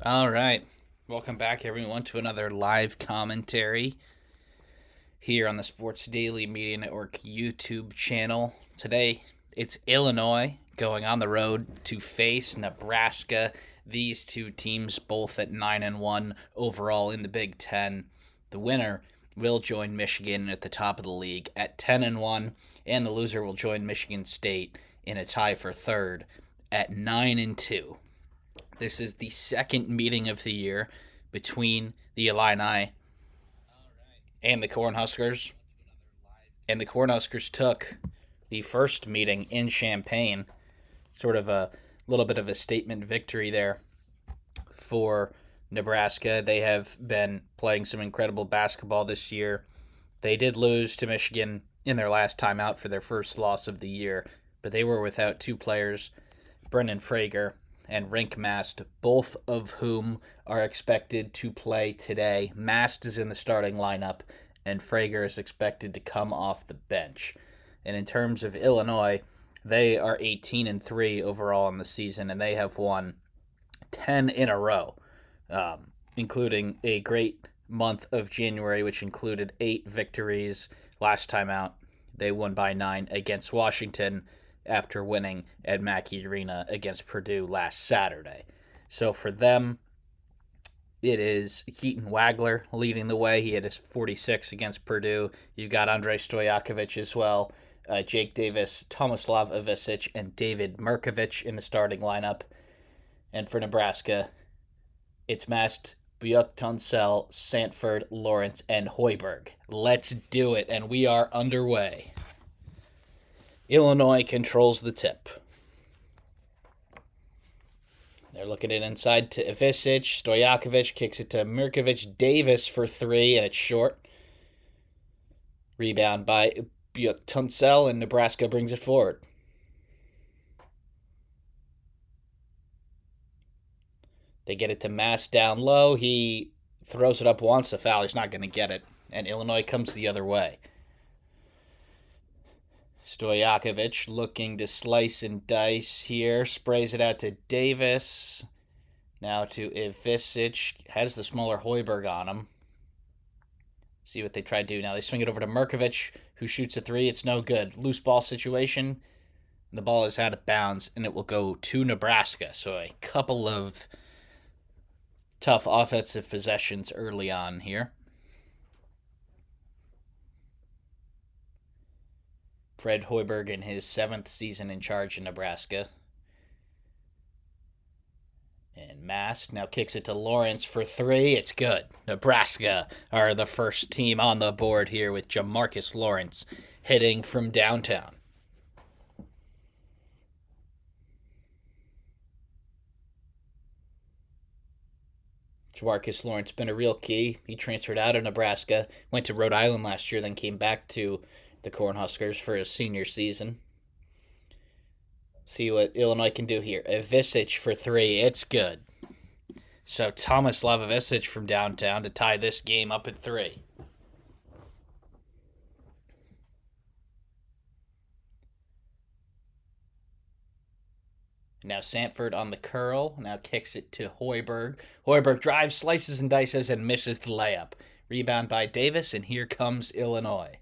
All right. Welcome back, everyone, to another live commentary here on the Sports Daily Media Network YouTube channel. Today, it's Illinois going on the road to face Nebraska. These two teams both at 9-1 overall in the Big Ten. The winner will join Michigan at the top of the league at 10-1, and the loser will join Michigan State in a tie for third at 9-2. This is the second meeting of the year between the Illini and the Cornhuskers. And the Cornhuskers took the first meeting in Champaign, sort of a little bit of a statement victory there for Nebraska. They have been playing some incredible basketball this year. They did lose to Michigan in their last time out for their first loss of the year, but they were without two players, Brendan Frager and Rink Mast, both of whom are expected to play today. Mast is in the starting lineup, and Frager is expected to come off the bench. And in terms of Illinois, they are 18-3 overall in the season, and they have won 10 in a row, including a great month of January, which included 8 victories. Last time out, they won by 9 against Washington after winning at Mackey Arena against Purdue last Saturday. So for them, it is Keaton Wagler leading the way. He had his 46 against Purdue. You've got Andrei Stojakovic as well, Jake Davis, Tomislav Ivisic, and David Mirkovic in the starting lineup. And for Nebraska, it's Mast, Buyuk, Tunsell, Sanford, Lawrence, and Hoiberg. Let's do it, and we are underway. Illinois controls the tip. They're looking it inside to Ivisic. Stojakovic kicks it to Mirkovic. Davis for 3, and it's short. Rebound by Buyuk Tunsell, and Nebraska brings it forward. They get it to Mass down low. He throws it up once. A foul. He's not going to get it. And Illinois comes the other way. Stojakovic looking to slice and dice here. Sprays it out to Davis. Now to Ivisic. Has the smaller Hoiberg on him. See what they try to do. Now they swing it over to Mirkovic, who shoots a 3. It's no good. Loose ball situation. The ball is out of bounds, and it will go to Nebraska. So a couple of tough offensive possessions early on here. Fred Hoiberg in his 7th season in charge in Nebraska. And Mast now kicks it to Lawrence for 3. It's good. Nebraska are the first team on the board here with Jamarcus Lawrence hitting from downtown. Jamarcus Lawrence been a real key. He transferred out of Nebraska, went to Rhode Island last year, then came back to the Cornhuskers for his senior season. See what Illinois can do here. Ivisic for 3. It's good. So Tomislav Ivisic from downtown to tie this game up at 3. Now Sanford on the curl. Now kicks it to Hoiberg. Hoiberg drives, slices and dices, and misses the layup. Rebound by Davis, and here comes Illinois.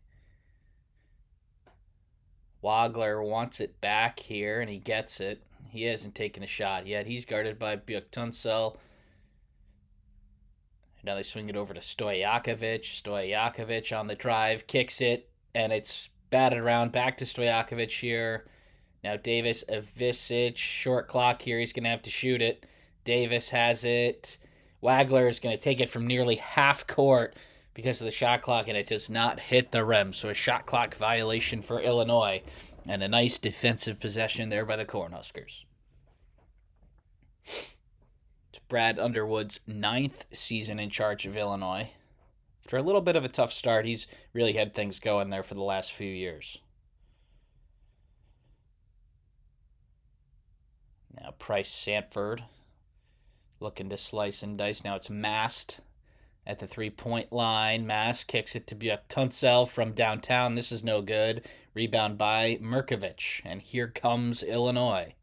Wagler wants it back here, and he gets it. He hasn't taken a shot yet. He's guarded by Buyuk Tunsell. Now they swing it over to Stojakovic. Stojakovic on the drive, kicks it, and it's batted around. Back to Stojakovic here. Now Davis, Ivisic, short clock here. He's going to have to shoot it. Davis has it. Wagler is going to take it from nearly half court because of the shot clock, and it does not hit the rim. So a shot clock violation for Illinois, and a nice defensive possession there by the Cornhuskers. It's Brad Underwood's 9th season in charge of Illinois. After a little bit of a tough start, he's really had things going there for the last few years. Now Price Sanford looking to slice and dice. Now it's Mast at the 3-point line. Mast kicks it to Buyuk Tunsell from downtown. This is no good. Rebound by Mirkovic. And here comes Illinois.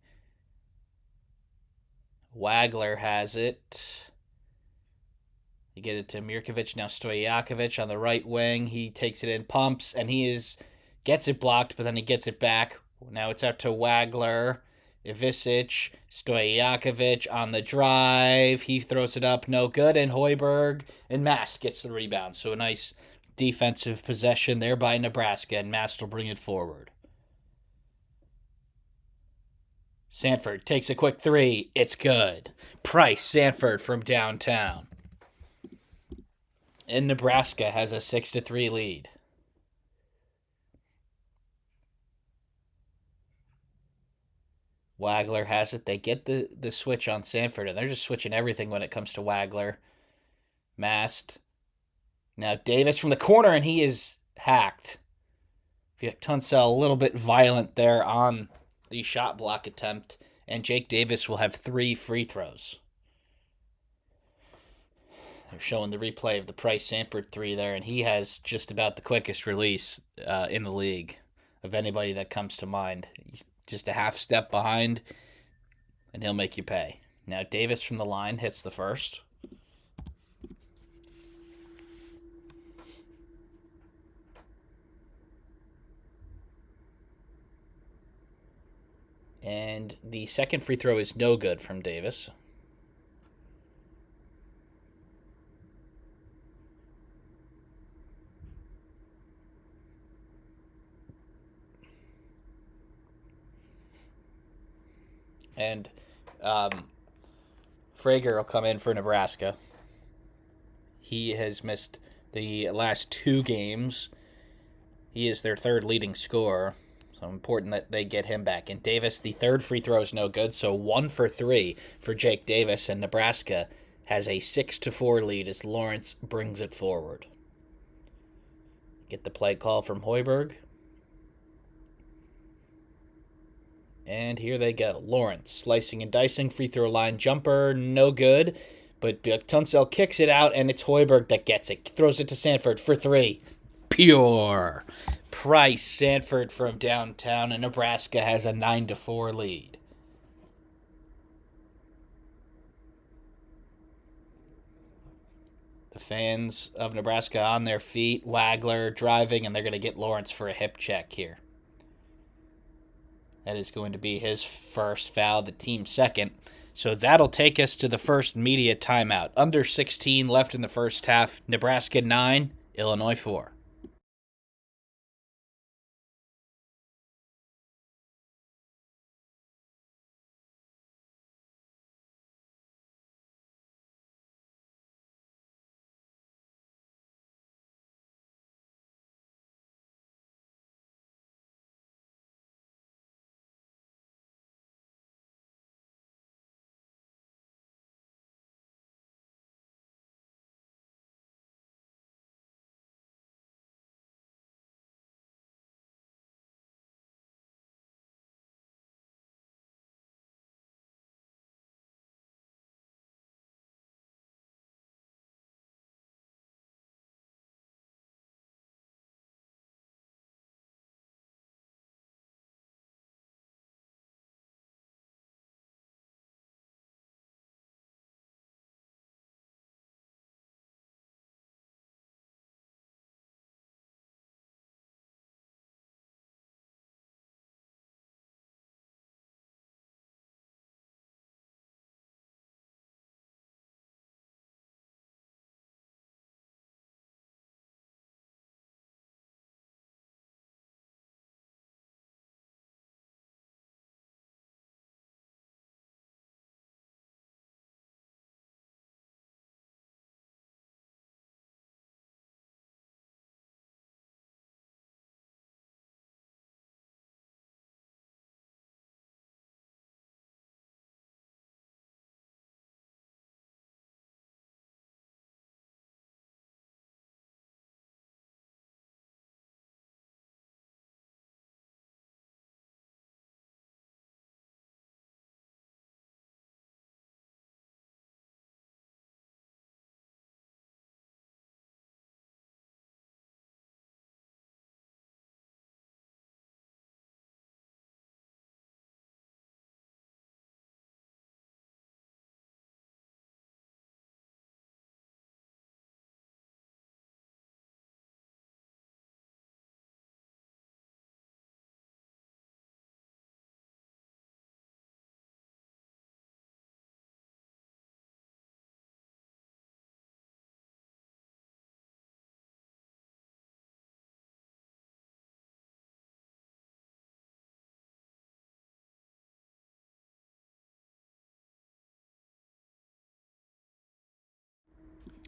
Wagler has it. You get it to Mirkovic, now Stojakovic on the right wing. He takes it in, pumps, and gets it blocked, but then he gets it back. Now it's out to Wagler. Ivisic, Stojakovic on the drive. He throws it up, no good, and Hoiberg and Mast gets the rebound. So a nice defensive possession there by Nebraska, and Mast will bring it forward. Sanford takes a quick three. It's good. Price Sanford from downtown. And Nebraska has a 6-3 lead. Wagler has it. They get the switch on Sanford, and they're just switching everything when it comes to Wagler. Mast. Now Davis from the corner, and he is hacked. Tunsell a little bit violent there on the shot block attempt, and Jake Davis will have 3 free throws. They're showing the replay of the Price Sanford 3 there, and he has just about the quickest release in the league of anybody that comes to mind. He's just a half step behind, and he'll make you pay. Now Davis from the line hits the first. And the second free throw is no good from Davis. And Frager will come in for Nebraska. He has missed the last 2 games. He is their 3rd leading scorer. So important that they get him back. And Davis, the 3rd free throw is no good. So 1 for 3 for Jake Davis. And Nebraska has a 6-4 lead as Lawrence brings it forward. Get the play call from Hoiberg. And here they go. Lawrence slicing and dicing. Free throw line jumper. No good. But Tunsell kicks it out, and it's Hoiberg that gets it. Throws it to Sanford for 3. Pure. Price Sanford from downtown, and Nebraska has a 9-4 lead. The fans of Nebraska on their feet. Wagler driving, and they're going to get Lawrence for a hip check here. That is going to be his first foul, the team's second. So that'll take us to the first media timeout. Under 16 left in the first half. Nebraska 9, Illinois 4.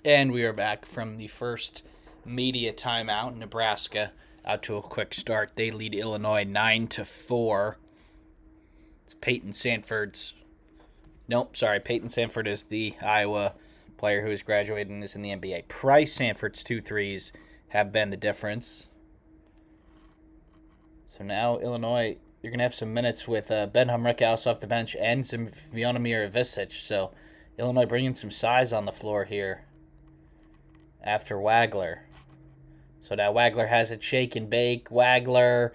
And we are back from the first media timeout. Nebraska out to a quick start. They lead Illinois 9-4. It's Peyton Sanford's. Nope, sorry. Peyton Sanford is the Iowa player who is graduating and is in the NBA. Price Sanford's 2 threes have been the difference. So now Illinois, you're going to have some minutes with Ben Humrickhouse off the bench and some Vyonomir Ivisic. So Illinois bringing some size on the floor here after Wagler. So now Wagler has it, shake and bake. Wagler,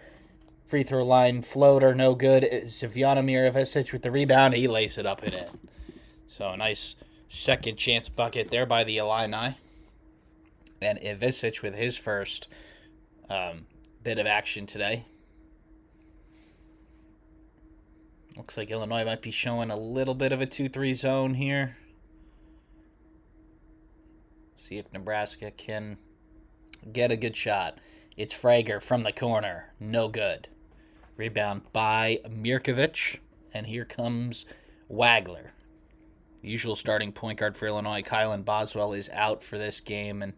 free throw line floater, no good. It's Vyonomir Ivisic with the rebound. He lays it up and in. So a nice second chance bucket there by the Illini. And Ivisic with his first bit of action today. Looks like Illinois might be showing a little bit of a 2-3 zone here. See if Nebraska can get a good shot. It's Frager from the corner. No good. Rebound by Mirkovic. And here comes Wagler. The usual starting point guard for Illinois, Kylan Boswell, is out for this game. And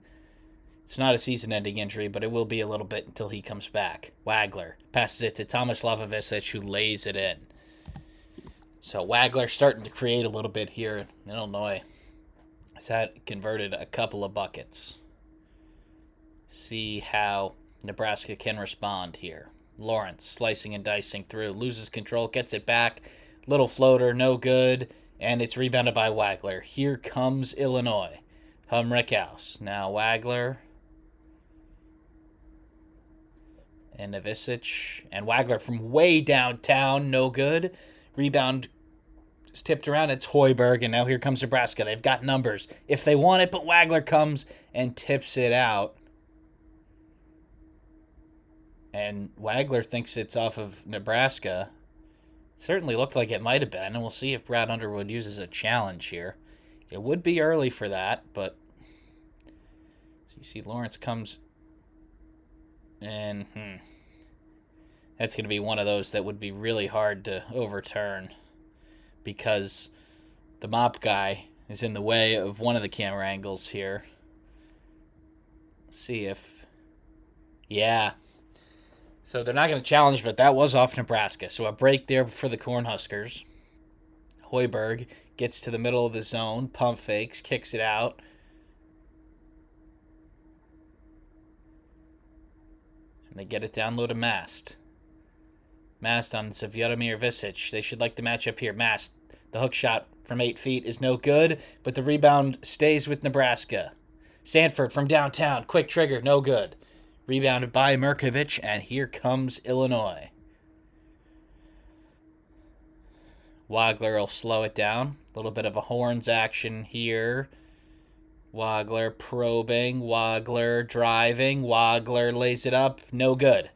it's not a season-ending injury, but it will be a little bit until he comes back. Wagler passes it to Tomislav Ivisic, who lays it in. So Wagler starting to create a little bit here in Illinois. Has had converted a couple of buckets. See how Nebraska can respond here. Lawrence slicing and dicing through. Loses control, gets it back. Little floater, no good. And it's rebounded by Wagler. Here comes Illinois. Humrickhouse. Now Wagler. And Ivisic. And Wagler from way downtown, no good. Rebound is tipped around. It's Hoiberg, and now here comes Nebraska. They've got numbers if they want it, but Wagler comes and tips it out. And Wagler thinks it's off of Nebraska. Certainly looked like it might have been, and we'll see if Brad Underwood uses a challenge here. It would be early for that, but so you see Lawrence comes and that's going to be one of those that would be really hard to overturn because the mop guy is in the way of one of the camera angles here. Let's see if... Yeah. So they're not going to challenge, but that was off Nebraska. So a break there for the Cornhuskers. Hoiberg gets to the middle of the zone, pump fakes, kicks it out. And they get it down low to Mast. Mast on Vyodomir Ivisic. They should like the matchup here. Mast, the hook shot from 8 feet is no good, but the rebound stays with Nebraska. Sanford from downtown, quick trigger, no good. Rebounded by Mirkovic, and here comes Illinois. Wagler will slow it down. A little bit of a horns action here. Wagler probing. Wagler driving. Wagler lays it up. No good.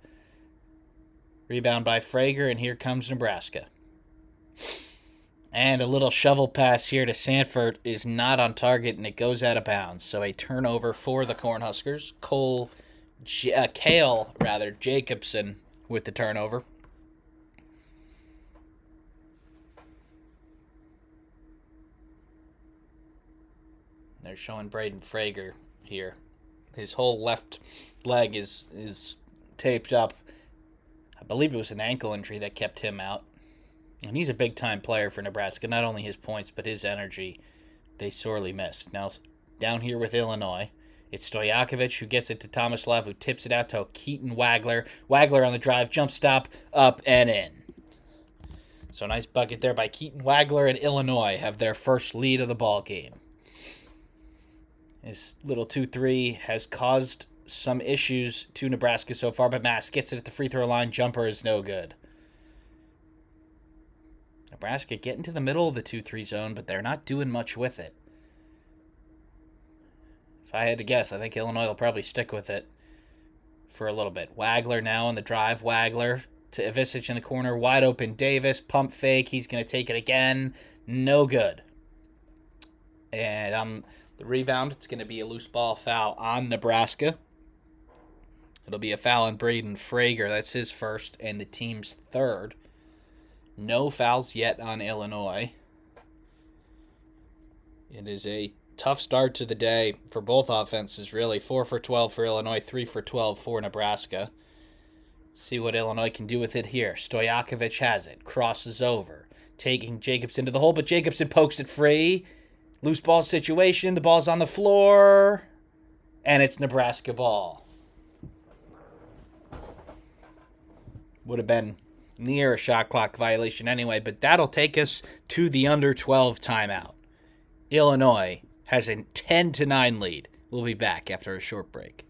Rebound by Frager, and here comes Nebraska. And a little shovel pass here to Sanford is not on target, and it goes out of bounds. So a turnover for the Cornhuskers. Cale Jacobson with the turnover. They're showing Braden Frager here. His whole left leg is taped up. I believe it was an ankle injury that kept him out. And he's a big-time player for Nebraska. Not only his points, but his energy they sorely missed. Now, down here with Illinois, it's Stojakovic who gets it to Tomislav, who tips it out to Keaton Wagler. Wagler on the drive, jump stop, up and in. So nice bucket there by Keaton Wagler, and Illinois have their first lead of the ball game. This little 2-3 has caused some issues to Nebraska so far, but Mast gets it at the free throw line. Jumper is no good. Nebraska getting to the middle of the 2-3 zone, but they're not doing much with it. If I had to guess, I think Illinois will probably stick with it for a little bit. Wagler now on the drive. Wagler to Ivisic in the corner. Wide open Davis. Pump fake. He's going to take it again. No good. And the rebound, it's going to be a loose ball foul on Nebraska. It'll be a foul on Braden Frager. That's his first and the team's third. No fouls yet on Illinois. It is a tough start to the day for both offenses, really. 4 for 12 for Illinois, 3 for 12 for Nebraska. See what Illinois can do with it here. Stojakovic has it, crosses over, taking Jacobson to the hole, but Jacobson pokes it free. Loose ball situation, the ball's on the floor, and it's Nebraska ball. Would have been near a shot clock violation anyway, but that'll take us to the under 12 timeout. Illinois has a 10-9 lead. We'll be back after a short break.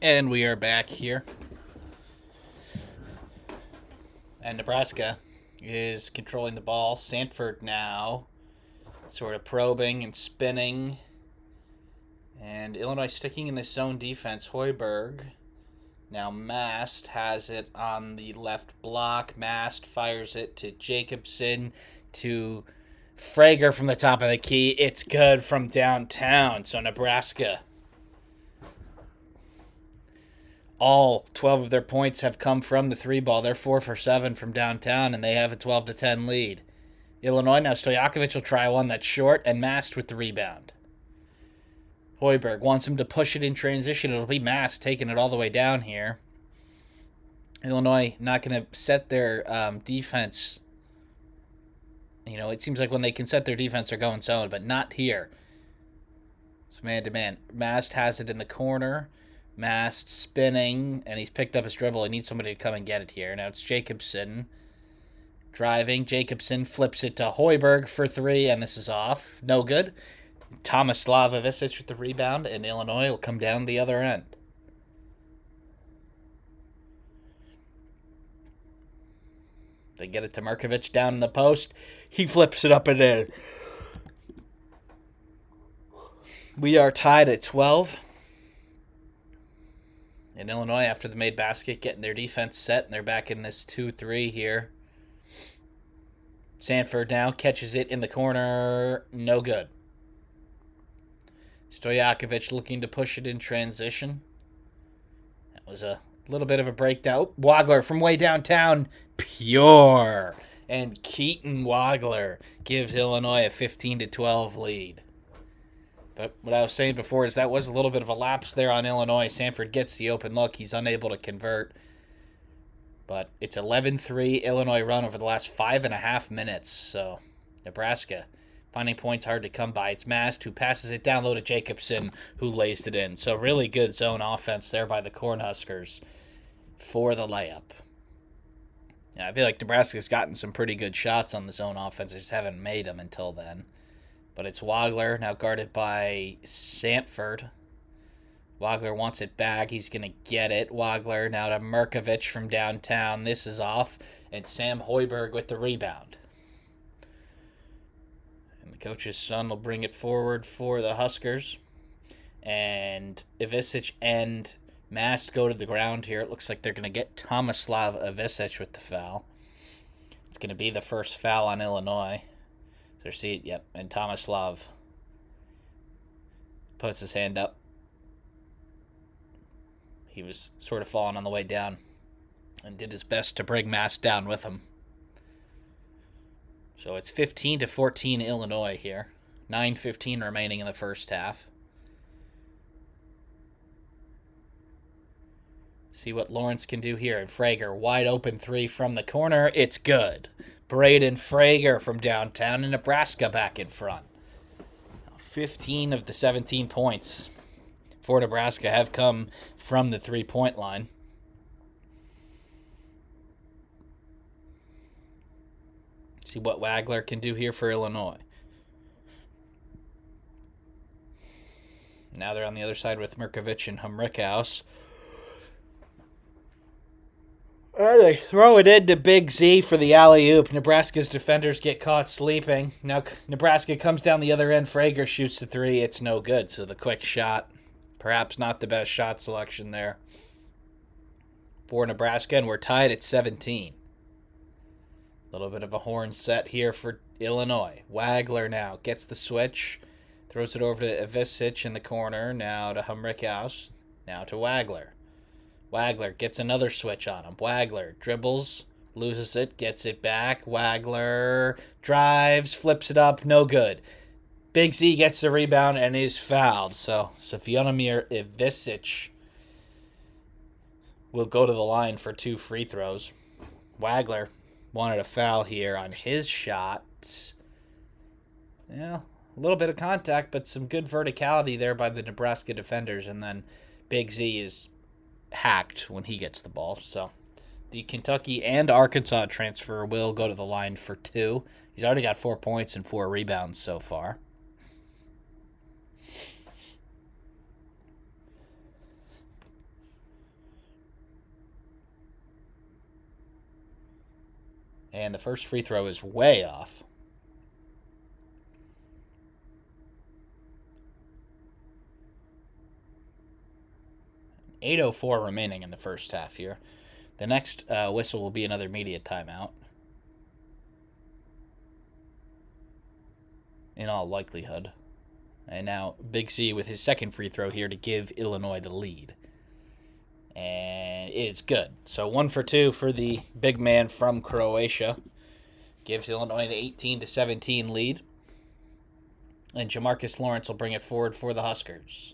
And we are back here. And Nebraska is controlling the ball. Sanford now sort of probing and spinning. And Illinois sticking in the zone defense. Hoiberg. Now Mast has it on the left block. Mast fires it to Jacobson to Frager from the top of the key. It's good from downtown. So Nebraska, all 12 of their points have come from the three ball. They're 4 for 7 from downtown, and they have a 12-10 lead. Illinois, now Stojakovic will try one that's short, and Mast with the rebound. Hoiberg wants him to push it in transition. It'll be Mast taking it all the way down here. Illinois not going to set their defense. You know, it seems like when they can set their defense, they're going zone, but not here. It's man-to-man. Mast has it in the corner. Mast spinning, and he's picked up his dribble. He needs somebody to come and get it here. Now it's Jacobson driving. Jacobson flips it to Hoiberg for three, and this is off. No good. Thomas Slavovicic with the rebound, and Illinois will come down the other end. They get it to Markovic down in the post. He flips it up and in. We are tied at 12. In Illinois, after the made basket, getting their defense set, and they're back in this 2-3 here. Sanford now catches it in the corner. No good. Stojakovic looking to push it in transition. That was a little bit of a breakdown. Wagler from way downtown. Pure. And Keaton Wagler gives Illinois a 15-12 lead. But what I was saying before is that was a little bit of a lapse there on Illinois. Sanford gets the open look. He's unable to convert. But it's 11-3 Illinois run over the last 5.5 minutes. So Nebraska finding points hard to come by. It's Mast who passes it down low to Jacobson, who lays it in. So really good zone offense there by the Cornhuskers for the layup. Yeah, I feel like Nebraska's gotten some pretty good shots on the zone offense. They just haven't made them until then. But it's Wagler, now guarded by Sanford. Wagler wants it back. He's going to get it. Wagler now to Markovic from downtown. This is off. And Sam Hoiberg with the rebound. And the coach's son will bring it forward for the Huskers. And Ivisic and Mast go to the ground here. It looks like they're going to get Tomislav Ivisic with the foul. It's going to be the first foul on Illinois. Their seat, yep. And Tomislav puts his hand up. He was sort of falling on the way down and did his best to bring Mast down with him. So it's 15-14 Illinois here. 9:15 remaining in the first half. See what Lawrence can do here. And Frager, wide open three from the corner. It's good. Braden Frager from downtown in Nebraska back in front. 15 of the 17 points for Nebraska have come from the three-point line. See what Wagler can do here for Illinois. Now they're on the other side with Markovic and Humrickhouse. They throw it into Big Z for the alley-oop. Nebraska's defenders get caught sleeping. Now Nebraska comes down the other end. Frager shoots the three. It's no good. So the quick shot, perhaps not the best shot selection there for Nebraska. And we're tied at 17. A little bit of a horn set here for Illinois. Wagler now gets the switch. Throws it over to Ivisic in the corner. Now to Humrickhouse. Now to Wagler. Wagler gets another switch on him. Wagler dribbles, loses it, gets it back. Wagler drives, flips it up, no good. Big Z gets the rebound and is fouled. So Sofyanomir Ivisic will go to the line for 2 free throws. Wagler wanted a foul here on his shot. Yeah, a little bit of contact, but some good verticality there by the Nebraska defenders. And then Big Z is hacked when he gets the ball. So the Kentucky and Arkansas transfer will go to the line for 2. He's already got 4 points and 4 rebounds so far. And the first free throw is way off. .804 remaining in the first half here. The next whistle will be another media timeout. In all likelihood. And now Big C with his second free throw here to give Illinois the lead. And it's good. So 1 for 2 for the big man from Croatia. Gives Illinois an 18-17 lead. And Jamarcus Lawrence will bring it forward for the Huskers.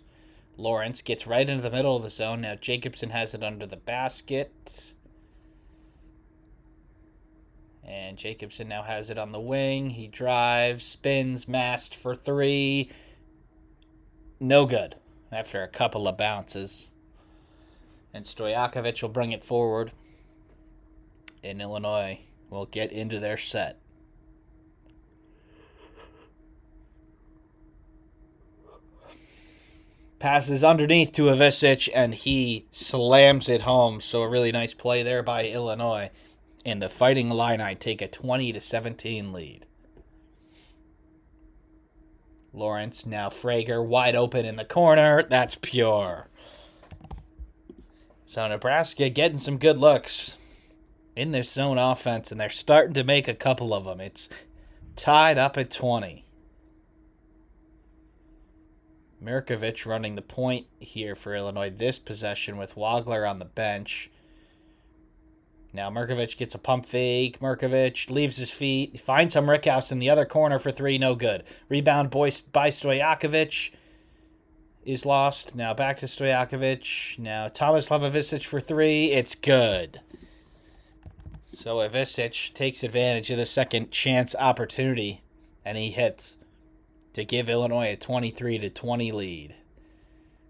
Lawrence gets right into the middle of the zone. Now Jacobson has it under the basket. And Jacobson now has it on the wing. He drives, spins, Mast for 3. No good after a couple of bounces. And Stojakovic will bring it forward. And Illinois will get into their set. Passes underneath to Ivisic, and he slams it home. So a really nice play there by Illinois. And the Fighting Illini take a 20-17 lead. Lawrence, now Frager, wide open in the corner. That's pure. So Nebraska getting some good looks in their zone offense, and they're starting to make a couple of them. It's tied up at 20. Mirkovich running the point here for Illinois this possession with Wagler on the bench. Now Mirkovich gets a pump fake. Mirkovich leaves his feet. Finds some Rickhouse in the other corner for three. No good. Rebound by Stojakovic is lost. Now back to Stojakovic. Now Thomas Levovicic for three. It's good. So Ivicic takes advantage of the second chance opportunity, and he hits to give Illinois a 23-20 lead.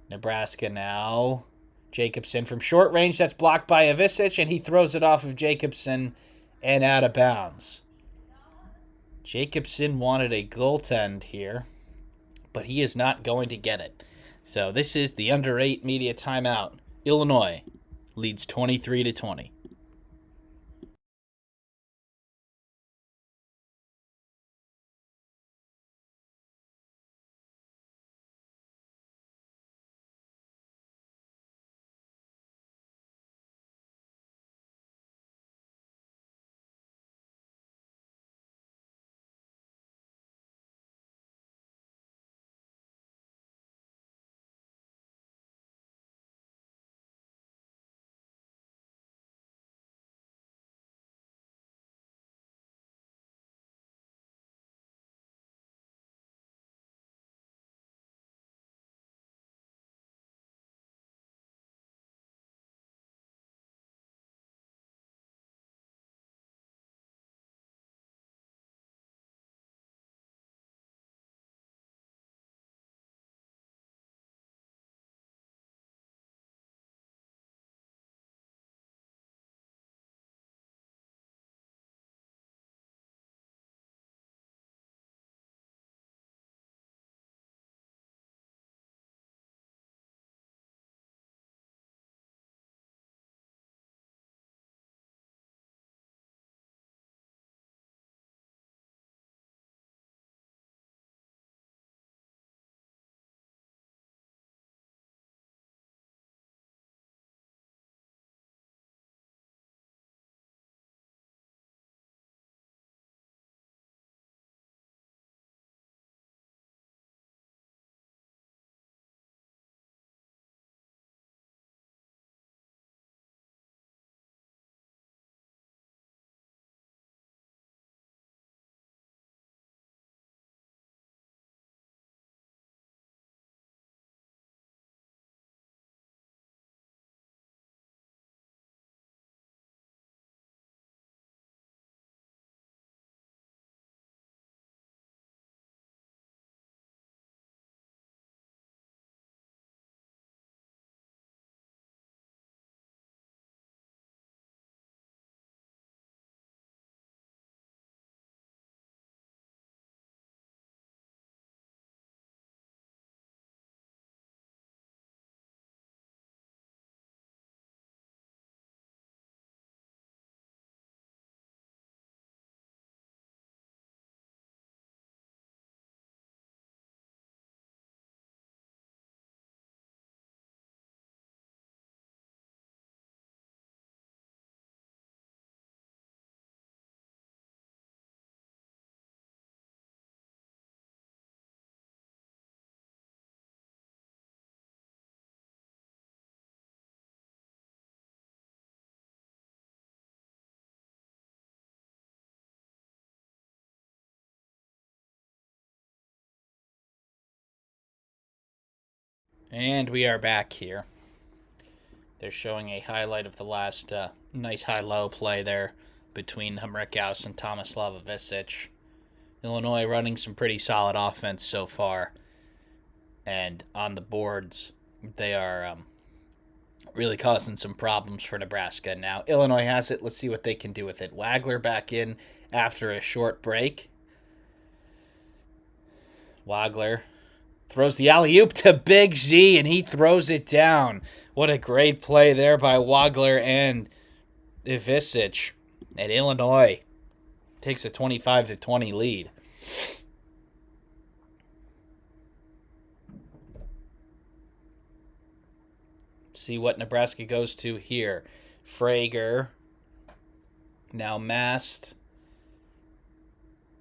Nebraska now. Jacobson from short range. That's blocked by Ivicic, and he throws it off of Jacobson and out of bounds. Jacobson wanted a goaltend here, but he is not going to get it. So this is the under 8 media timeout. Illinois leads 23-20. And we are back here. They're showing a highlight of the last nice high-low play there between Rickhouse and Thomas Levovicic. Illinois running some pretty solid offense so far. And on the boards, they are really causing some problems for Nebraska. Now, Illinois has it. Let's see what they can do with it. Wagler back in after a short break. Wagler throws the alley-oop to Big Z, and he throws it down. What a great play there by Wagler and Ivicic. And Illinois takes a 25-20 lead. See what Nebraska goes to here. Frager, now masked,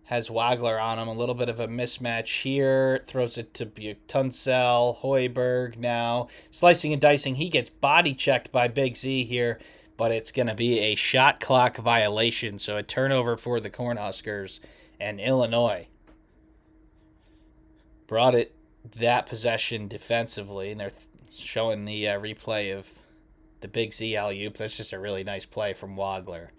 has Wagler on him. A little bit of a mismatch here. Throws it to Tunsell. Hoiberg now slicing and dicing. He gets body checked by Big Z here, but it's going to be a shot clock violation. So a turnover for the Cornhuskers. And Illinois brought it that possession defensively. And they're showing the replay of the Big Z alley-oop. That's just a really nice play from Wagler.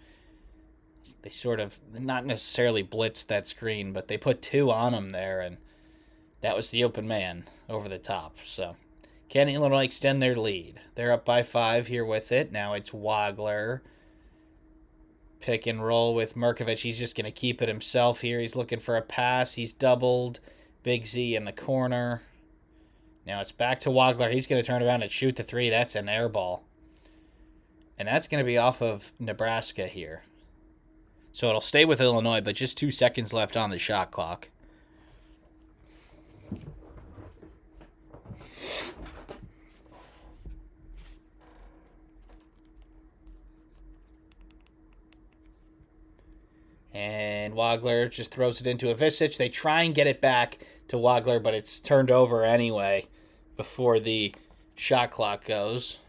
They sort of, not necessarily blitzed that screen, but they put two on him there, and that was the open man over the top. So, can Illinois extend their lead? They're up by 5 here with it. Now it's Wagler. Pick and roll with Merkovich. He's just going to keep it himself here. He's looking for a pass. He's doubled. Big Z in the corner. Now it's back to Wagler. He's going to turn around and shoot the three. That's an air ball. And that's going to be off of Nebraska here. So it'll stay with Illinois, but just 2 seconds left on the shot clock. And Wagler just throws it into Ivisic. They try and get it back to Wagler, but it's turned over anyway before the shot clock goes.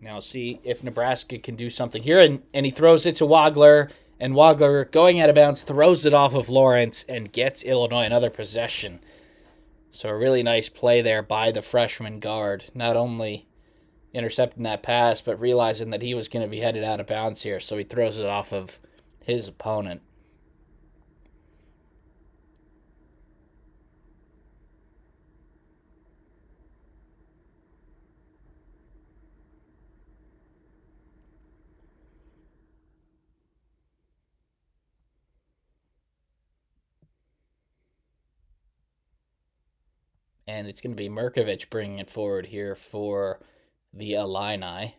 Now see if Nebraska can do something here. And he throws it to Wagler. And Wagler, going out of bounds, throws it off of Lawrence and gets Illinois another possession. So a really nice play there by the freshman guard. Not only intercepting that pass, but realizing that he was going to be headed out of bounds here. So he throws it off of his opponent. And it's going to be Merkovich bringing it forward here for the Illini.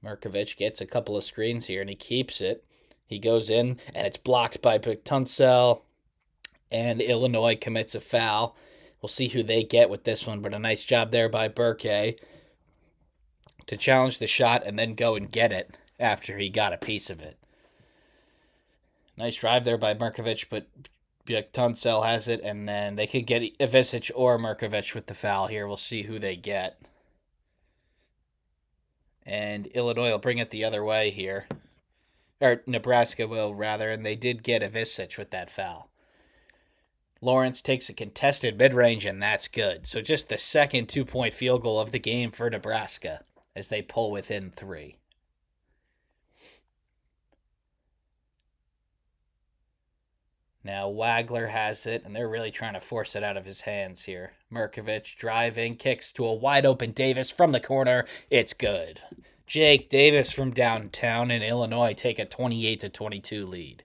Merkovich gets a couple of screens here, and he keeps it. He goes in, and it's blocked by Tunsell, and Illinois commits a foul. We'll see who they get with this one, but a nice job there by Burke to challenge the shot and then go and get it after he got a piece of it. Nice drive there by Merkovich, but Tunsell has it, and then they could get Ivisic or Merkovich with the foul here. We'll see who they get. And Illinois will bring it the other way here. Or Nebraska will, rather, and they did get Ivisic with that foul. Lawrence takes a contested mid-range, and that's good. So just the second 2-point field goal of the game for Nebraska as they pull within 3. Now Wagler has it, and they're really trying to force it out of his hands here. Merkovich driving, kicks to a wide-open Davis from the corner. It's good. Jake Davis from downtown in Illinois take a 28-22 lead.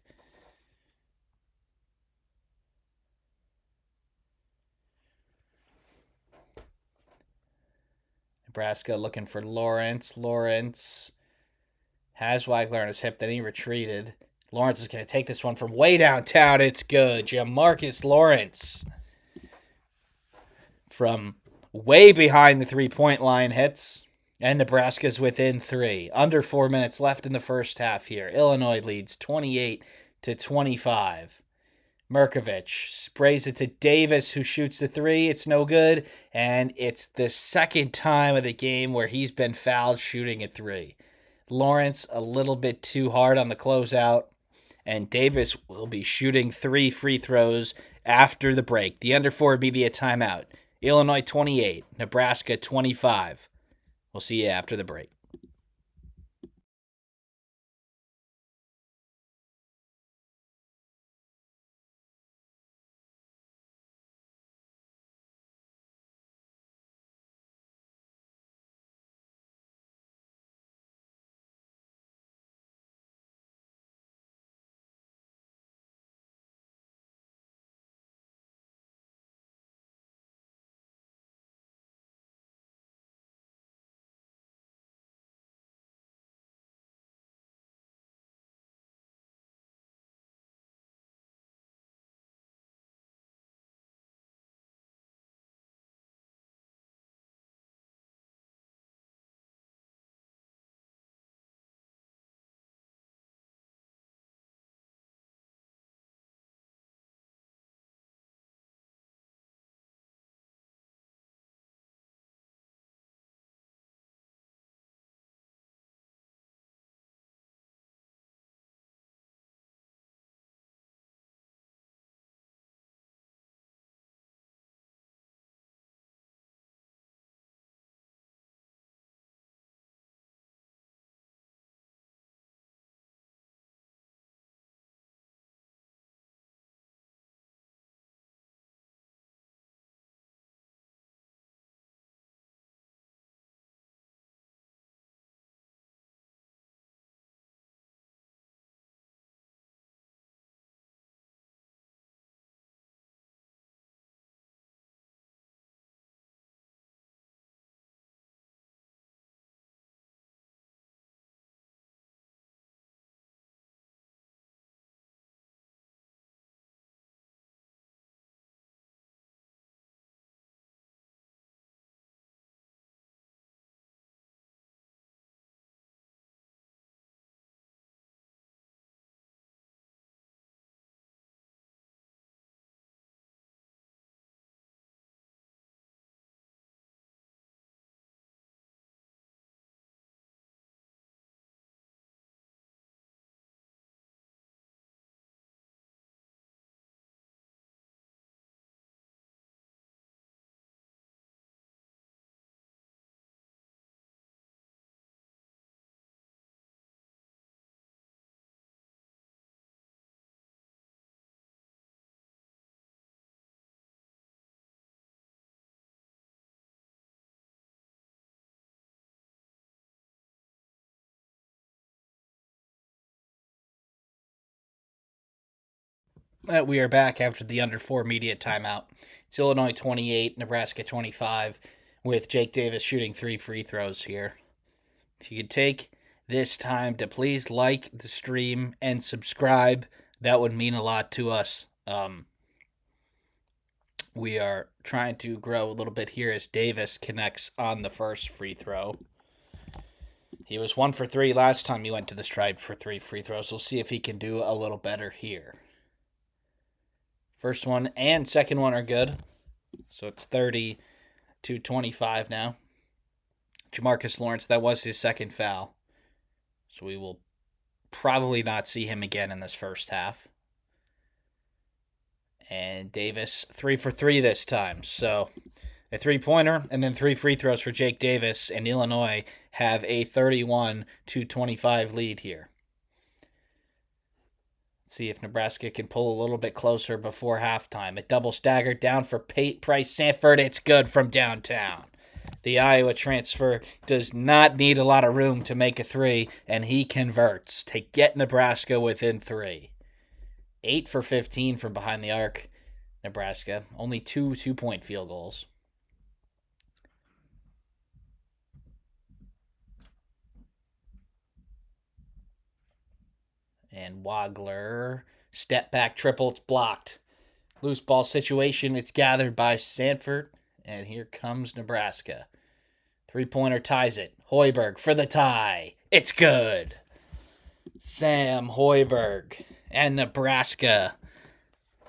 Nebraska looking for Lawrence. Lawrence has Wagler on his hip, then he retreated. Lawrence is going to take this one from way downtown. It's good. Jamarcus Lawrence from way behind the 3-point line hits. And Nebraska's within 3. Under 4 minutes left in the first half here. Illinois leads 28-25. Merkovich sprays it to Davis, who shoots the 3. It's no good. And it's the second time of the game where he's been fouled shooting a 3. Lawrence a little bit too hard on the closeout. And Davis will be shooting 3 free throws after the break. The under 4 would be the timeout. Illinois 28, Nebraska 25. We'll see you after the break. We are back after the under 4 media timeout. It's Illinois 28, Nebraska 25, with Jake Davis shooting 3 free throws here. If you could take this time to please like the stream and subscribe, that would mean a lot to us. We are trying to grow a little bit here as Davis connects on the first free throw. He was 1 for 3 last time he went to the stripe for 3 free throws. We'll see if he can do a little better here. First one and second one are good. So it's 30-25 now. Jamarcus Lawrence, that was his second foul. So we will probably not see him again in this first half. And Davis, 3 for 3 this time. So a 3-pointer and then 3 free throws for Jake Davis. And Illinois have a 31-25 lead here. See if Nebraska can pull a little bit closer before halftime. A double stagger down for Price Sanford. It's good from downtown. The Iowa transfer does not need a lot of room to make a 3, and he converts to get Nebraska within 3. 8 for 15 from behind the arc, Nebraska. Only 2 two-point field goals. And Wagler, step back triple, it's blocked. Loose ball situation, it's gathered by Sanford. And here comes Nebraska. 3-pointer ties it. Hoiberg for the tie. It's good. Sam Hoiberg and Nebraska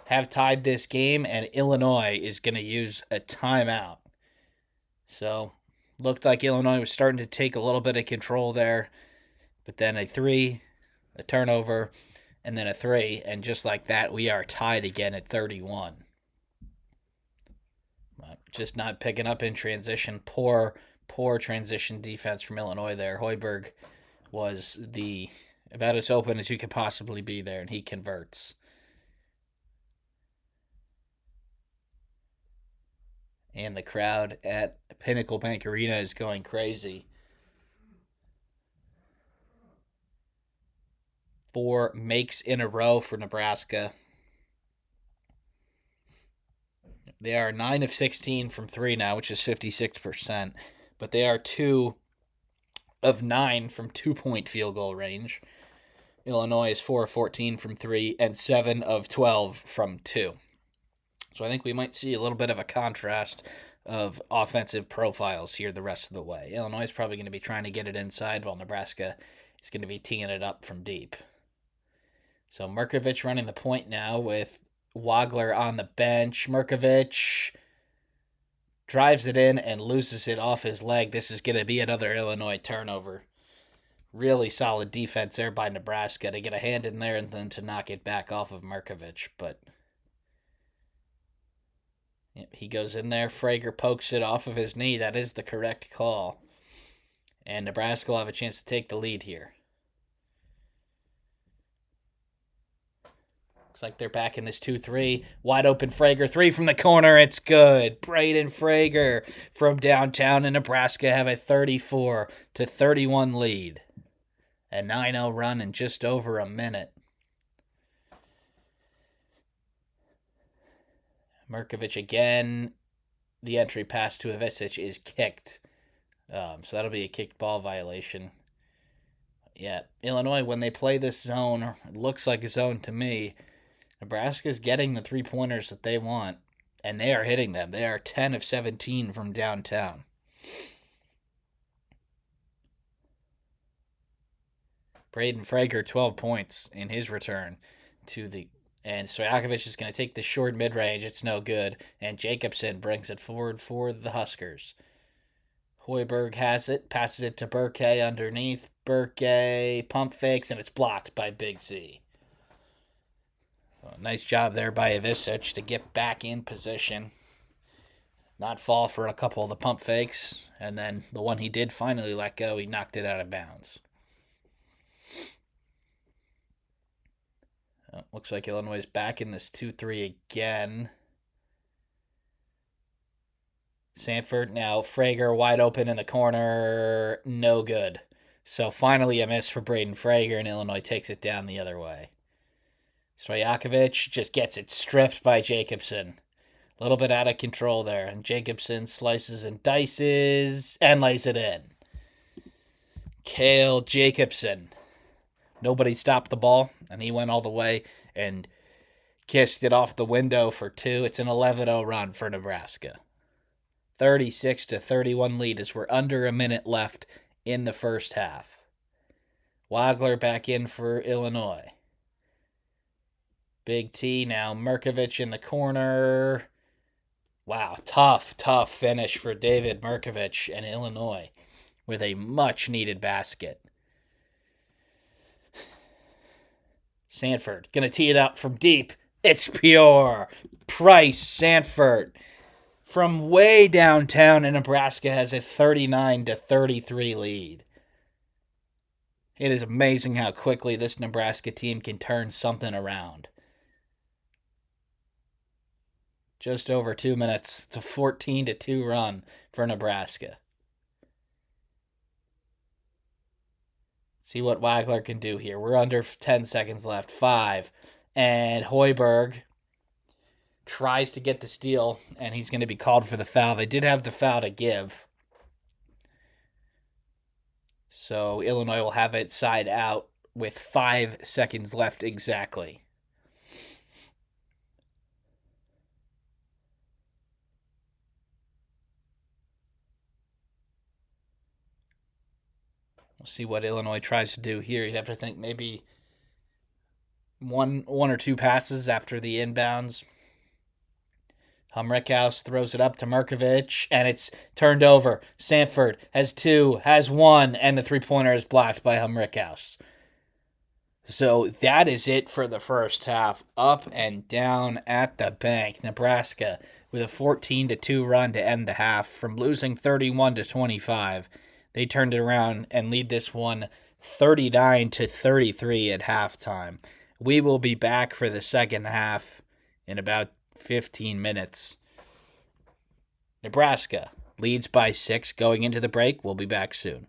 have tied this game, and Illinois is going to use a timeout. So, looked like Illinois was starting to take a little bit of control there. But then a 3, a turnover, and then a 3. And just like that, we are tied again at 31. Just not picking up in transition. Poor transition defense from Illinois there. Hoiberg was about as open as you could possibly be there, and he converts. And the crowd at Pinnacle Bank Arena is going crazy. 4 makes in a row for Nebraska. They are 9 of 16 from 3 now, which is 56%. But they are 2 of 9 from 2-point field goal range. Illinois is 4 of 14 from 3 and 7 of 12 from 2. So I think we might see a little bit of a contrast of offensive profiles here the rest of the way. Illinois is probably going to be trying to get it inside, while Nebraska is going to be teeing it up from deep. So Merkovich running the point now with Wagler on the bench. Merkovich drives it in and loses it off his leg. This is going to be another Illinois turnover. Really solid defense there by Nebraska to get a hand in there and then to knock it back off of Merkovich. But he goes in there. Frager pokes it off of his knee. That is the correct call. And Nebraska will have a chance to take the lead here. Looks like they're back in this 2-3. Wide open Frager. 3 from the corner. It's good. Braden Frager from downtown in Nebraska have a 34-31 lead. A 9-0 run in just over a minute. Merkovich again. The entry pass to Ivicic is kicked. So that'll be a kicked ball violation. Yeah, Illinois, when they play this zone, it looks like a zone to me. Nebraska's getting the 3-pointers that they want, and they are hitting them. They are 10 of 17 from downtown. Braden Frager, 12 points in his return to the... And Stojakovic is going to take the short mid-range. It's no good. And Jacobson brings it forward for the Huskers. Hoiberg has it, passes it to Burke underneath. Burke pump fakes, and it's blocked by Big Z. Well, nice job there by Ivicic to get back in position. Not fall for a couple of the pump fakes. And then the one he did finally let go, he knocked it out of bounds. Looks like Illinois is back in this 2-3 again. Sanford now. Frager wide open in the corner. No good. So finally a miss for Braden Frager, and Illinois takes it down the other way. Stojakovic just gets it stripped by Jacobson. A little bit out of control there, and Jacobson slices and dices and lays it in. Cale Jacobson. Nobody stopped the ball, and he went all the way and kissed it off the window for two. It's an 11-0 run for Nebraska. 36-31 lead as we're under a minute left in the first half. Wagler back in for Illinois. Big T now. Merkovich in the corner. Wow, tough finish for David Merkovich and Illinois with a much-needed basket. Sanford going to tee it up from deep. It's pure. Price Sanford from way downtown, and Nebraska has a 39-33 lead. It is amazing how quickly this Nebraska team can turn something around. Just over 2 minutes. It's a 14-2 run for Nebraska. See what Wagler can do here. We're under 10 seconds left. 5. And Hoiberg tries to get the steal, and he's going to be called for the foul. They did have the foul to give. So Illinois will have it side out with 5 seconds left exactly. We'll see what Illinois tries to do here. You'd have to think maybe one or two passes after the inbounds. Humrickhouse throws it up to Merkovich, and it's turned over. Sanford has 2, has 1, and the three-pointer is blocked by Humrickhouse. So that is it for the first half. Up and down at the bank. Nebraska with a 14-2 run to end the half. From losing 31-25, they turned it around and lead this one 39-33 at halftime. We will be back for the second half in about 15 minutes. Nebraska leads by 6 going into the break. We'll be back soon.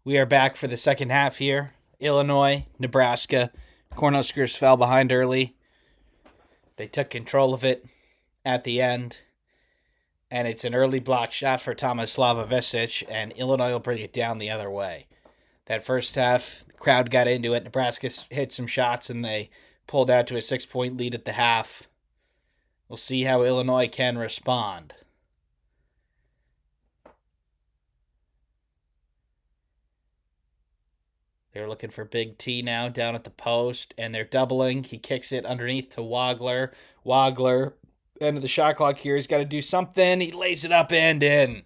We are back for the second half here. Illinois, Nebraska. Cornhuskers fell behind early. They took control of it at the end. And it's an early block shot for Thomas Slavovicic, and Illinois will bring it down the other way. That first half, the crowd got into it. Nebraska hit some shots, and they pulled out to a 6-point lead at the half. We'll see how Illinois can respond. They're looking for Big T now down at the post, and they're doubling. He kicks it underneath to Wagler. Wagler, end of the shot clock here. He's got to do something. He lays it up and in.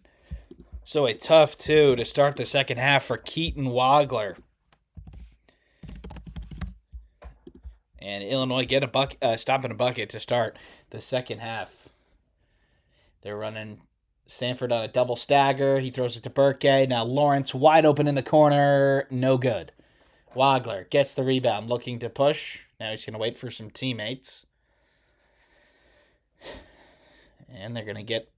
So a tough 2 to start the second half for Keaton Wagler. And Illinois get a stop in a bucket to start the second half. They're running Sanford on a double stagger. He throws it to Burke. Now Lawrence wide open in the corner. No good. Wagler gets the rebound, looking to push. Now he's going to wait for some teammates. And they're going to get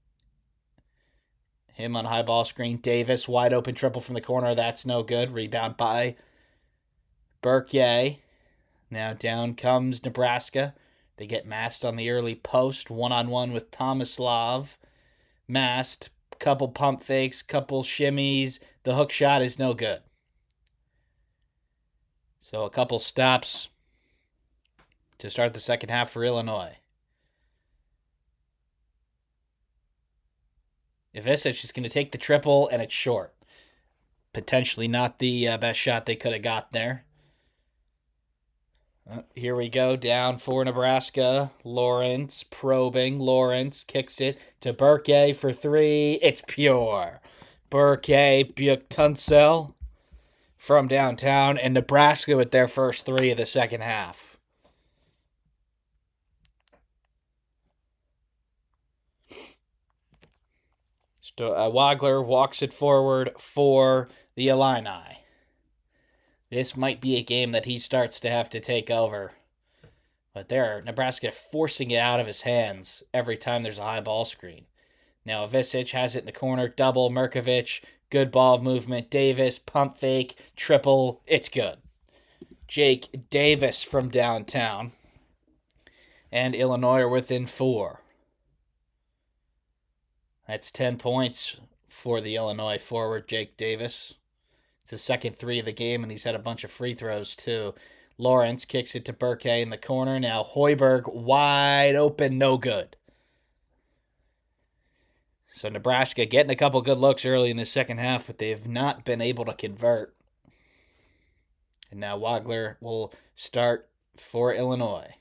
him on high ball screen. Davis, wide open triple from the corner. That's no good. Rebound by Burke. Now down comes Nebraska. They get masked on the early post. One-on-one with Tomislav. Masked. Couple pump fakes. Couple shimmies. The hook shot is no good. So a couple stops to start the second half for Illinois. Ivicic is going to take the triple, and it's short. Potentially not the best shot they could have got there. Here we go, down for Nebraska. Lawrence probing. Lawrence kicks it to Burke for 3. It's pure. Burke, Buktunsel from downtown, and Nebraska with their first 3 of the second half. Wagler walks it forward for the Illini. This might be a game that he starts to have to take over. But there, Nebraska forcing it out of his hands every time there's a high ball screen. Now Ivicic has it in the corner. Double, Merkovich. Good ball movement. Davis, pump fake, triple. It's good. Jake Davis from downtown. And Illinois are within 4. That's 10 points for the Illinois forward, Jake Davis. It's his second 3 of the game, and he's had a bunch of free throws, too. Lawrence kicks it to Burke in the corner. Now Hoiberg wide open, no good. So Nebraska getting a couple good looks early in the second half, but they've not been able to convert. And now Wagler will start for Illinois.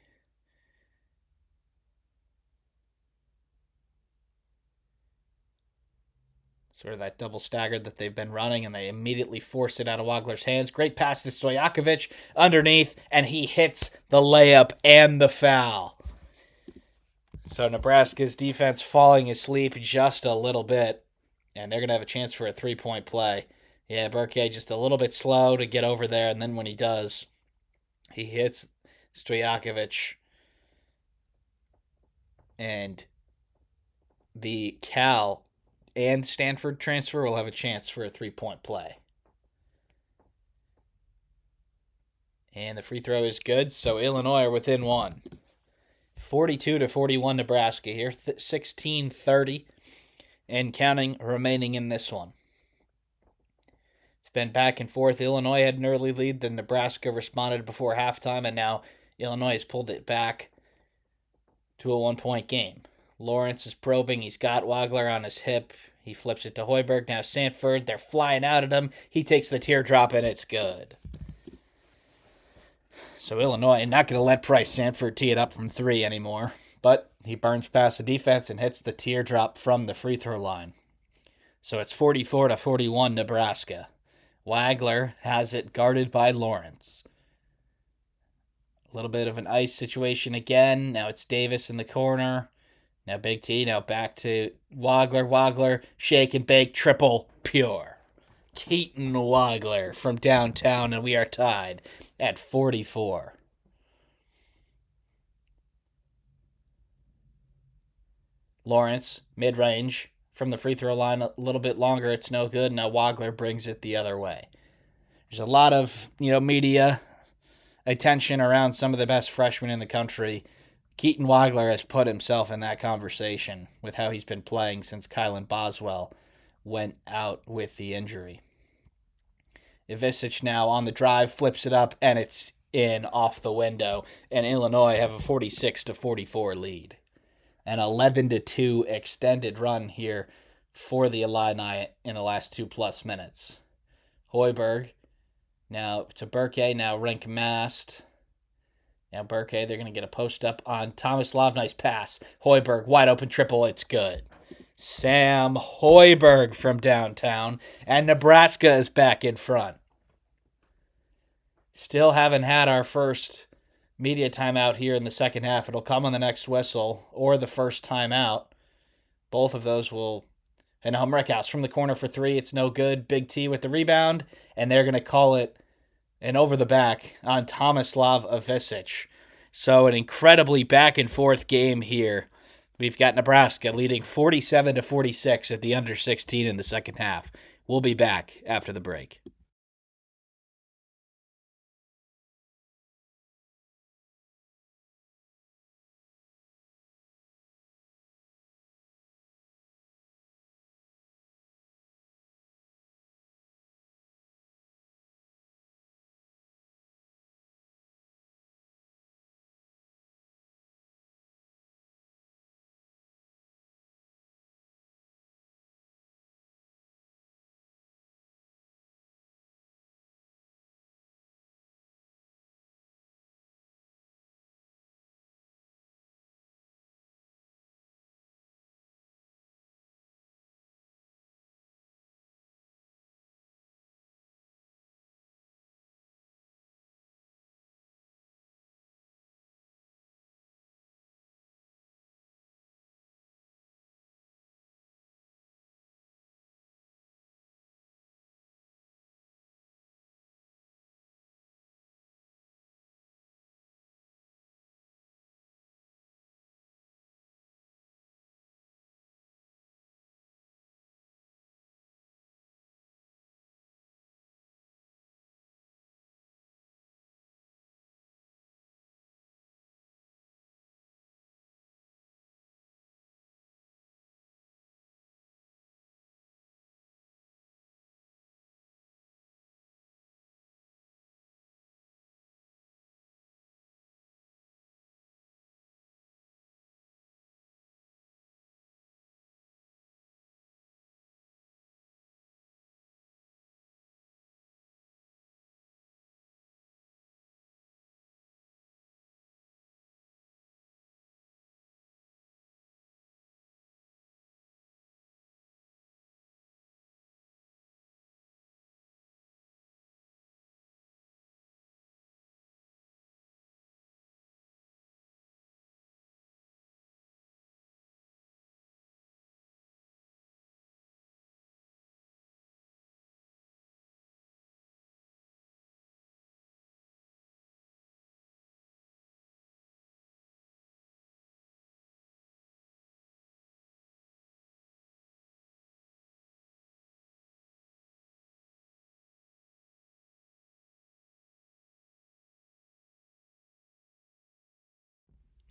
Sort of that double stagger that they've been running, and they immediately force it out of Wagler's hands. Great pass to Stojakovic underneath, and he hits the layup and the foul. So Nebraska's defense falling asleep just a little bit, and they're going to have a chance for a 3-point play. Yeah, Burke just a little bit slow to get over there, and then when he does, he hits Stojakovic. And the Cal and Stanford transfer will have a chance for a 3-point play. And the free throw is good, so Illinois are within 1. 42-41 Nebraska here, 16-30 and counting remaining in this one. It's been back and forth. Illinois had an early lead, then Nebraska responded before halftime, and now Illinois has pulled it back to a 1-point game. Lawrence is probing. He's got Wagler on his hip. He flips it to Hoiberg. Now Sanford. They're flying out at him. He takes the teardrop, and it's good. So Illinois not going to let Price Sanford tee it up from 3 anymore. But he burns past the defense and hits the teardrop from the free throw line. So it's 44-41 Nebraska. Wagler has it guarded by Lawrence. A little bit of an ice situation again. Now it's Davis in the corner. Now Big T, now back to Wagler. Wagler, shake and bake, triple, pure. Keaton Wagler from downtown, and we are tied at 44. Lawrence, mid-range, from the free throw line a little bit longer. It's no good. Now Wagler brings it the other way. There's a lot of, media attention around some of the best freshmen in the country. Keaton Wagler has put himself in that conversation with how he's been playing since Kylan Boswell went out with the injury. Ivisic now on the drive, flips it up, and it's in off the window. And Illinois have a 46-44 lead. An 11-2 extended run here for the Illini in the last 2+ minutes. Hoiberg now to Burke, now Rink masked. Now Burke, they're going to get a post up on Thomas Love. Nice pass. Hoiberg, wide open triple. It's good. Sam Hoiberg from downtown. And Nebraska is back in front. Still haven't had our first media timeout here in the second half. It'll come on the next whistle or the first timeout. Both of those will. And Humrickhouse from the corner for three. It's no good. Big T with the rebound. And they're going to call it an over the back on Tomislav Ivisic. So an incredibly back and forth game here. We've got Nebraska leading 47-46 at the under 16 in the second half. We'll be back after the break.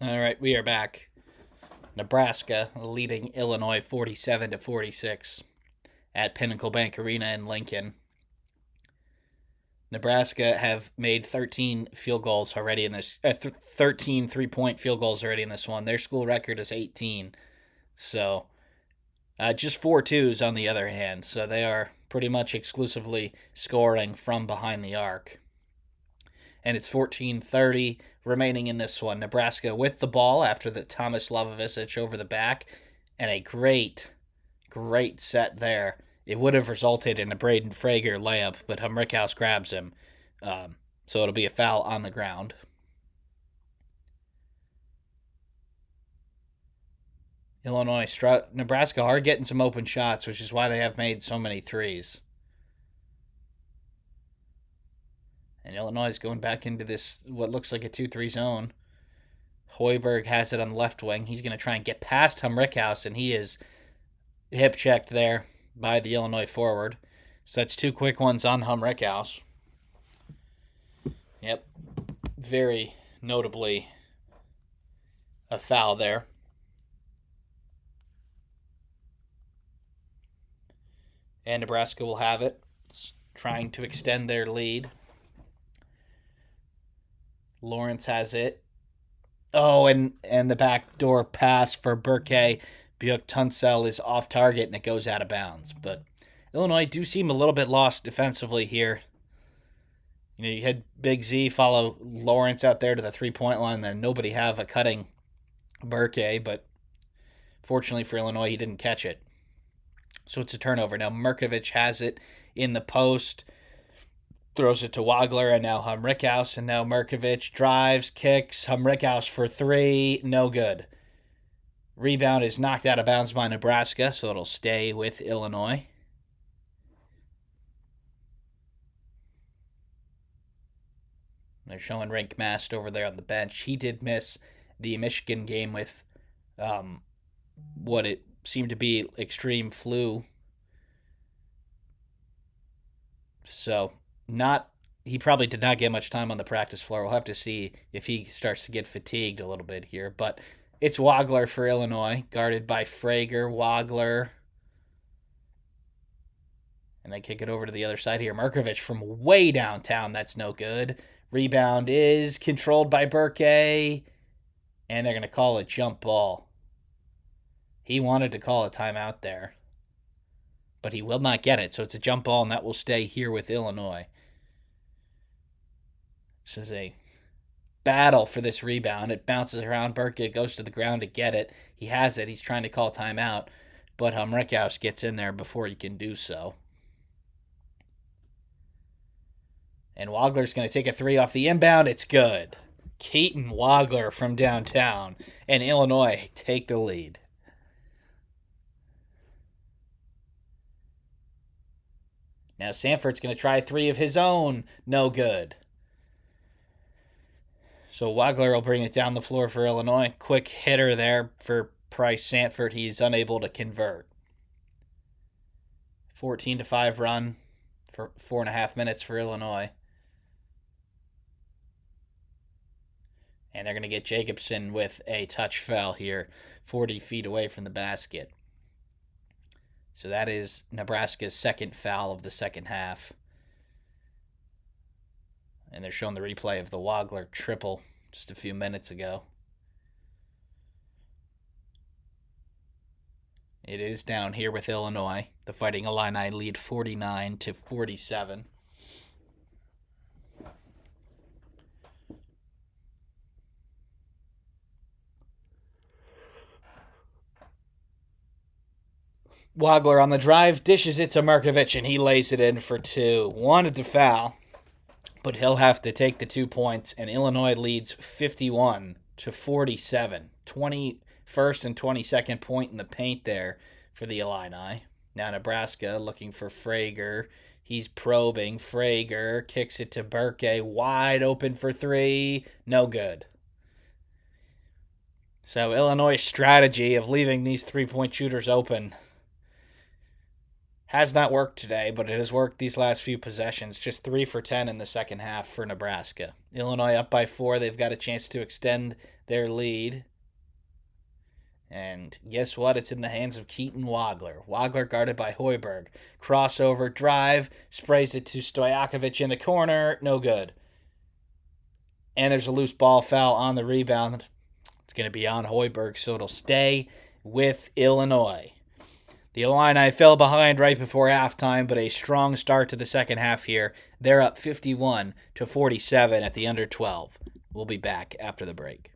All right, we are back. Nebraska leading Illinois 47-46 at Pinnacle Bank Arena in Lincoln. Nebraska have made 13 field goals already in this 13 3-point field goals already in this one. Their school record is 18. So just 4 twos on the other hand. So they are pretty much exclusively scoring from behind the arc. And it's 14:30 remaining in this one. Nebraska with the ball after the Thomas Lavovicic over the back. And a great set there. It would have resulted in a Braden Frager layup, but Humrickhouse grabs him. So it'll be a foul on the ground. Nebraska are getting some open shots, which is why they have made so many threes. And Illinois is going back into this, what looks like a 2-3 zone. Hoiberg has it on the left wing. He's going to try and get past Humrickhouse, and he is hip checked there by the Illinois forward. So that's 2 quick ones on Humrickhouse. Yep. Very notably a foul there. And Nebraska will have it. It's trying to extend their lead. Lawrence has it. Oh, and the backdoor pass for Burke. Buick Tunsell is off target and it goes out of bounds. But Illinois do seem a little bit lost defensively here. You know, you had Big Z follow Lawrence out there to the 3-point line, then nobody have a cutting Burke, but fortunately for Illinois, he didn't catch it. So it's a turnover. Now Merkovich has it in the post, throws it to Wagler, and now Humrickhouse, and now Merkovich drives, kicks, Humrickhouse for three, no good. Rebound is knocked out of bounds by Nebraska, so it'll stay with Illinois. They're showing Rink Mast over there on the bench. He did miss the Michigan game with what it seemed to be extreme flu. So he probably did not get much time on the practice floor. We'll have to see if he starts to get fatigued a little bit here. But it's Wagler for Illinois, guarded by Frager. Wagler. And they kick it over to the other side here. Merkovich from way downtown. That's no good. Rebound is controlled by Burke. And they're going to call a jump ball. He wanted to call a timeout there. But he will not get it. So it's a jump ball, and that will stay here with Illinois. This is a battle for this rebound. It bounces around. Burke goes to the ground to get it. He has it. He's trying to call timeout. But Humrickhouse gets in there before he can do so. And Wagler's going to take a three off the inbound. It's good. Keaton Wagler from downtown. And Illinois take the lead. Now Sanford's going to try three of his own. No good. So Wagler will bring it down the floor for Illinois. Quick hitter there for Price Sanford. He's unable to convert. 14-5 run for 4.5 minutes for Illinois. And they're going to get Jacobson with a touch foul here, 40 feet away from the basket. So that is Nebraska's second foul of the second half. And they're showing the replay of the Wagler triple just a few minutes ago. It is down here with Illinois. The Fighting Illini lead 49-47. Wagler on the drive, dishes it to Merkovich, and he lays it in for two. Wanted to foul, but he'll have to take the 2 points, and Illinois leads 51-47. 21st and 22nd point in the paint there for the Illini. Now Nebraska looking for Frager. He's probing. Frager kicks it to Burke. Wide open for three. No good. So Illinois' strategy of leaving these 3-point shooters open has not worked today, but it has worked these last few possessions. Just 3 for 10 in the second half for Nebraska. Illinois up by 4. They've got a chance to extend their lead. And guess what? It's in the hands of Keaton Wagler. Wagler guarded by Hoiberg. Crossover, drive, sprays it to Stojakovic in the corner. No good. And there's a loose ball foul on the rebound. It's going to be on Hoiberg, so it'll stay with Illinois. The Illini fell behind right before halftime, but a strong start to the second half here. They're up 51-47 at the under 12. We'll be back after the break.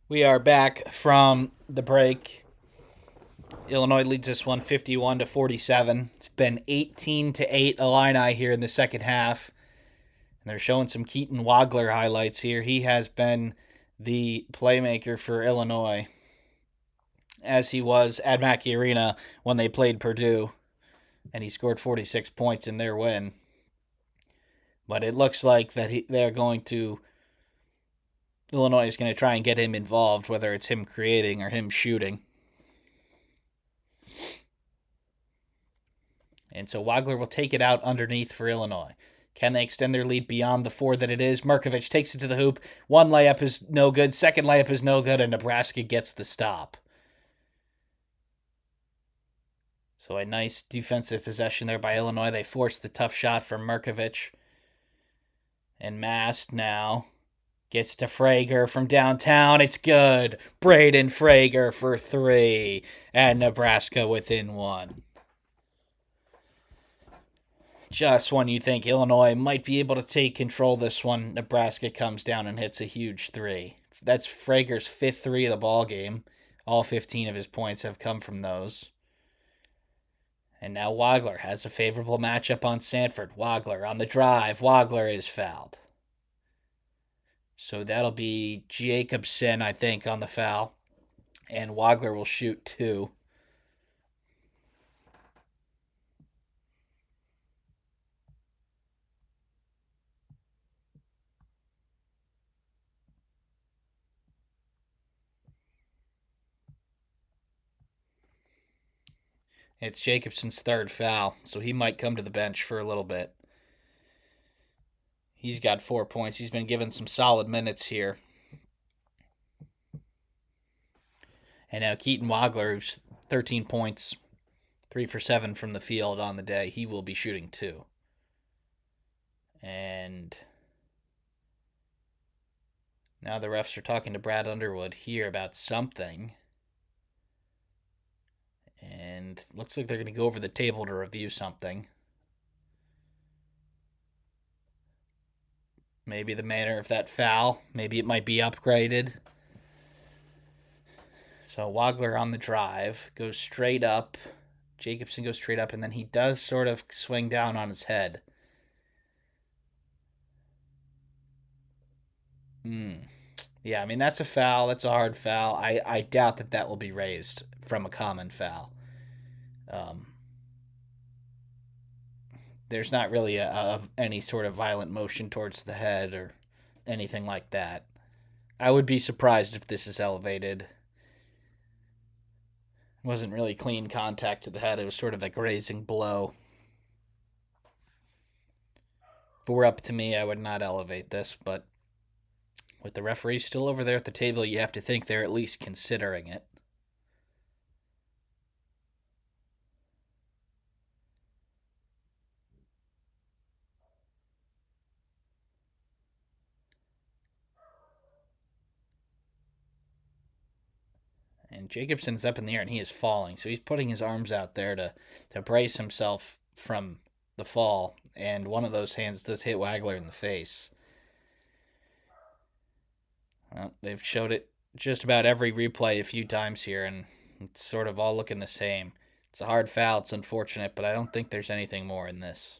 We are back from the break. Illinois leads this one 51-47. It's been 18-8 Illini here in the second half. And they're showing some Keaton Wagler highlights here. He has been the playmaker for Illinois, as he was at Mackey Arena when they played Purdue, and he scored 46 points in their win. But it looks like that they're going to Illinois is going to try and get him involved, whether it's him creating or him shooting. And so Wagler will take it out underneath for Illinois. Can they extend their lead beyond the 4 that it is? Markovich takes it to the hoop. One layup is no good. Second layup is no good, and Nebraska gets the stop. So a nice defensive possession there by Illinois. They force the tough shot from Markovich. And Mast now gets to Frager from downtown. It's good. Braden Frager for 3. And Nebraska within 1. Just when you think Illinois might be able to take control this one, Nebraska comes down and hits a huge 3. That's Frager's 5th 3 of the ball game. All 15 of his points have come from those. And now Wagler has a favorable matchup on Sanford. Wagler on the drive. Wagler is fouled. So that'll be Jacobson, I think, on the foul. And Wagler will shoot 2. It's Jacobson's 3rd foul, so he might come to the bench for a little bit. He's got 4 points. He's been given some solid minutes here. And now Keaton Wagler, who's 13 points, 3 for 7 from the field on the day, he will be shooting 2. And now the refs are talking to Brad Underwood here about something. And looks like they're going to go over the table to review something. Maybe the manner of that foul. Maybe it might be upgraded. So Wagler on the drive goes straight up. Jacobson goes straight up, and then he does sort of swing down on his head. Yeah, I mean, that's a foul. That's a hard foul. I doubt that will be raised from a common foul. There's not really any sort of violent motion towards the head or anything like that. I would be surprised if this is elevated. It wasn't really clean contact to the head. It was sort of a grazing blow. If it were up to me, I would not elevate this, but with the referee still over there at the table, you have to think they're at least considering it. And Jacobson's up in the air and he is falling. So he's putting his arms out there to brace himself from the fall. And one of those hands does hit Wagler in the face. Well, they've showed it just about every replay a few times here, and it's sort of all looking the same. It's a hard foul. It's unfortunate, but I don't think there's anything more in this.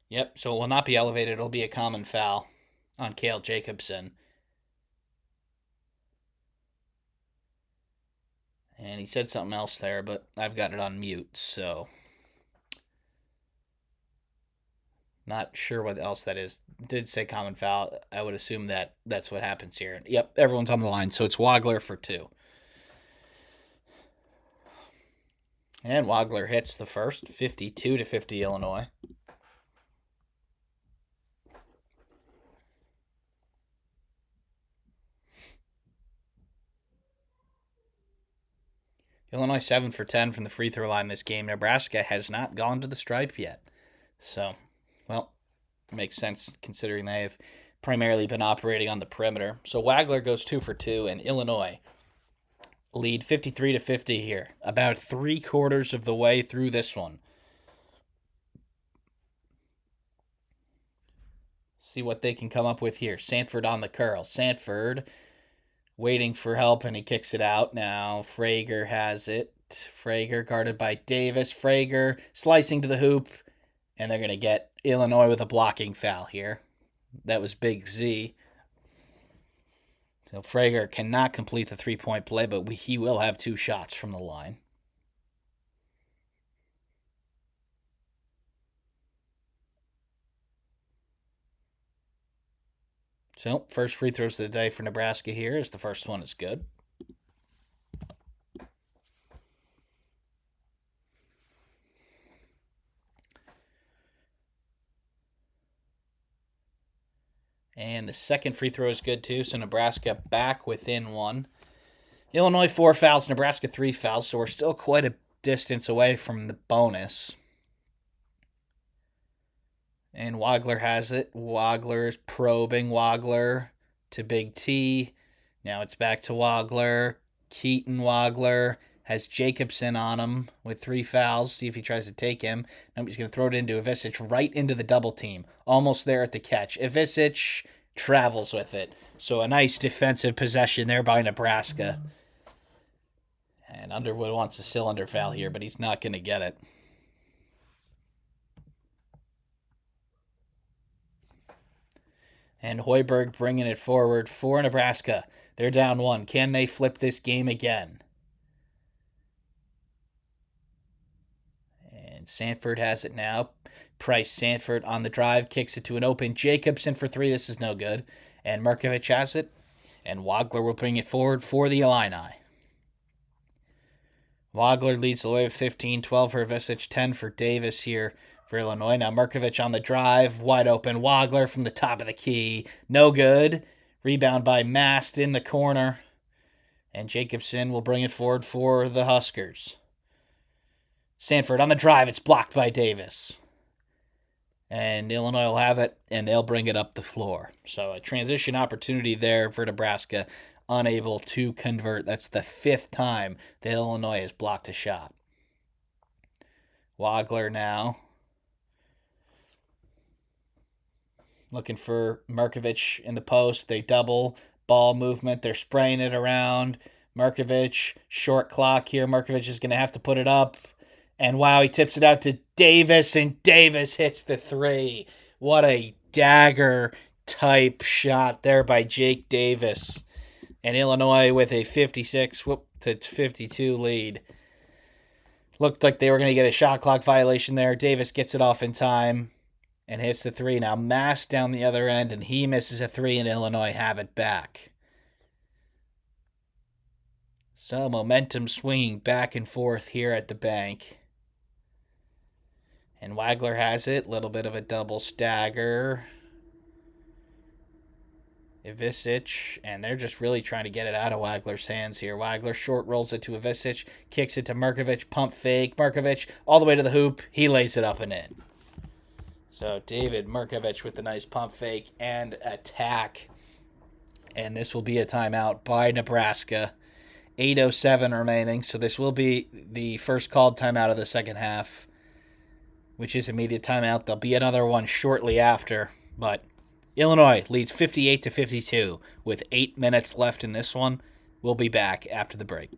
Yep, so it will not be elevated. It'll be a common foul on Cale Jacobson. And he said something else there, but I've got it on mute, so not sure what else that is. Did say common foul. I would assume that that's what happens here. Yep, everyone's on the line, so it's Wagler for 2. And Wagler hits the first, 52-50 Illinois. Illinois 7 for 10 from the free throw line this game. Nebraska has not gone to the stripe yet. So, well, makes sense considering they have primarily been operating on the perimeter. So Wagler goes 2 for 2, and Illinois lead 53 to 50 here. About 3/4 of the way through this one. See what they can come up with here. Sanford on the curl. Sanford waiting for help, and he kicks it out. Now Frager has it. Frager guarded by Davis. Frager slicing to the hoop, and they're going to get Illinois with a blocking foul here. That was Big Z. So Frager cannot complete the three-point play, but he will have 2 shots from the line. So, first free throws of the day for Nebraska here is the first one is good. And the second free throw is good too, so Nebraska back within 1. Illinois 4 fouls, Nebraska 3 fouls, so we're still quite a distance away from the bonus. And Wagler has it. Wagler's probing. Wagler to Big T. Now it's back to Wagler. Keaton Wagler has Jacobson on him with 3 fouls. See if he tries to take him. Now he's going to throw it into Ivisic right into the double team. Almost there at the catch. Ivisic travels with it. So a nice defensive possession there by Nebraska. And Underwood wants a cylinder foul here, but he's not going to get it. And Hoiberg bringing it forward for Nebraska. They're down 1. Can they flip this game again? And Sanford has it now. Price Sanford on the drive, kicks it to an open Jacobson for 3. This is no good. And Markovic has it. And Wagler will bring it forward for the Illini. Wagler leads the way with 15, 12 for Ivisic, 10 for Davis here for Illinois. Now Markovic on the drive, wide open. Wagler from the top of the key. No good. Rebound by Mast in the corner. And Jacobson will bring it forward for the Huskers. Sanford on the drive. It's blocked by Davis. And Illinois will have it, and they'll bring it up the floor. So a transition opportunity there for Nebraska, unable to convert. That's the 5th time that Illinois has blocked a shot. Wagler now looking for Markovic in the post. They double ball movement. They're spraying it around. Markovic, short clock here. Markovic is going to have to put it up. And wow, he tips it out to Davis, and Davis hits the 3. What a dagger-type shot there by Jake Davis. And Illinois with a 56 to 52 lead. Looked like they were going to get a shot clock violation there. Davis gets it off in time and hits the 3. Now Mast down the other end, and he misses a 3, and Illinois have it back. So momentum swinging back and forth here at the bank. And Wagler has it. Little bit of a double stagger. Ivisic, and they're just really trying to get it out of Wagler's hands here. Wagler short rolls it to Ivisic, kicks it to Markovic, pump fake. Markovic all the way to the hoop. He lays it up and in. So David Markovic with the nice pump fake and attack. And this will be a timeout by Nebraska. 8:07 remaining, so this will be the first called timeout of the second half, which is immediate timeout. There'll be another one shortly after, but Illinois leads 58 to 52 with 8 minutes left in this one. We'll be back after the break.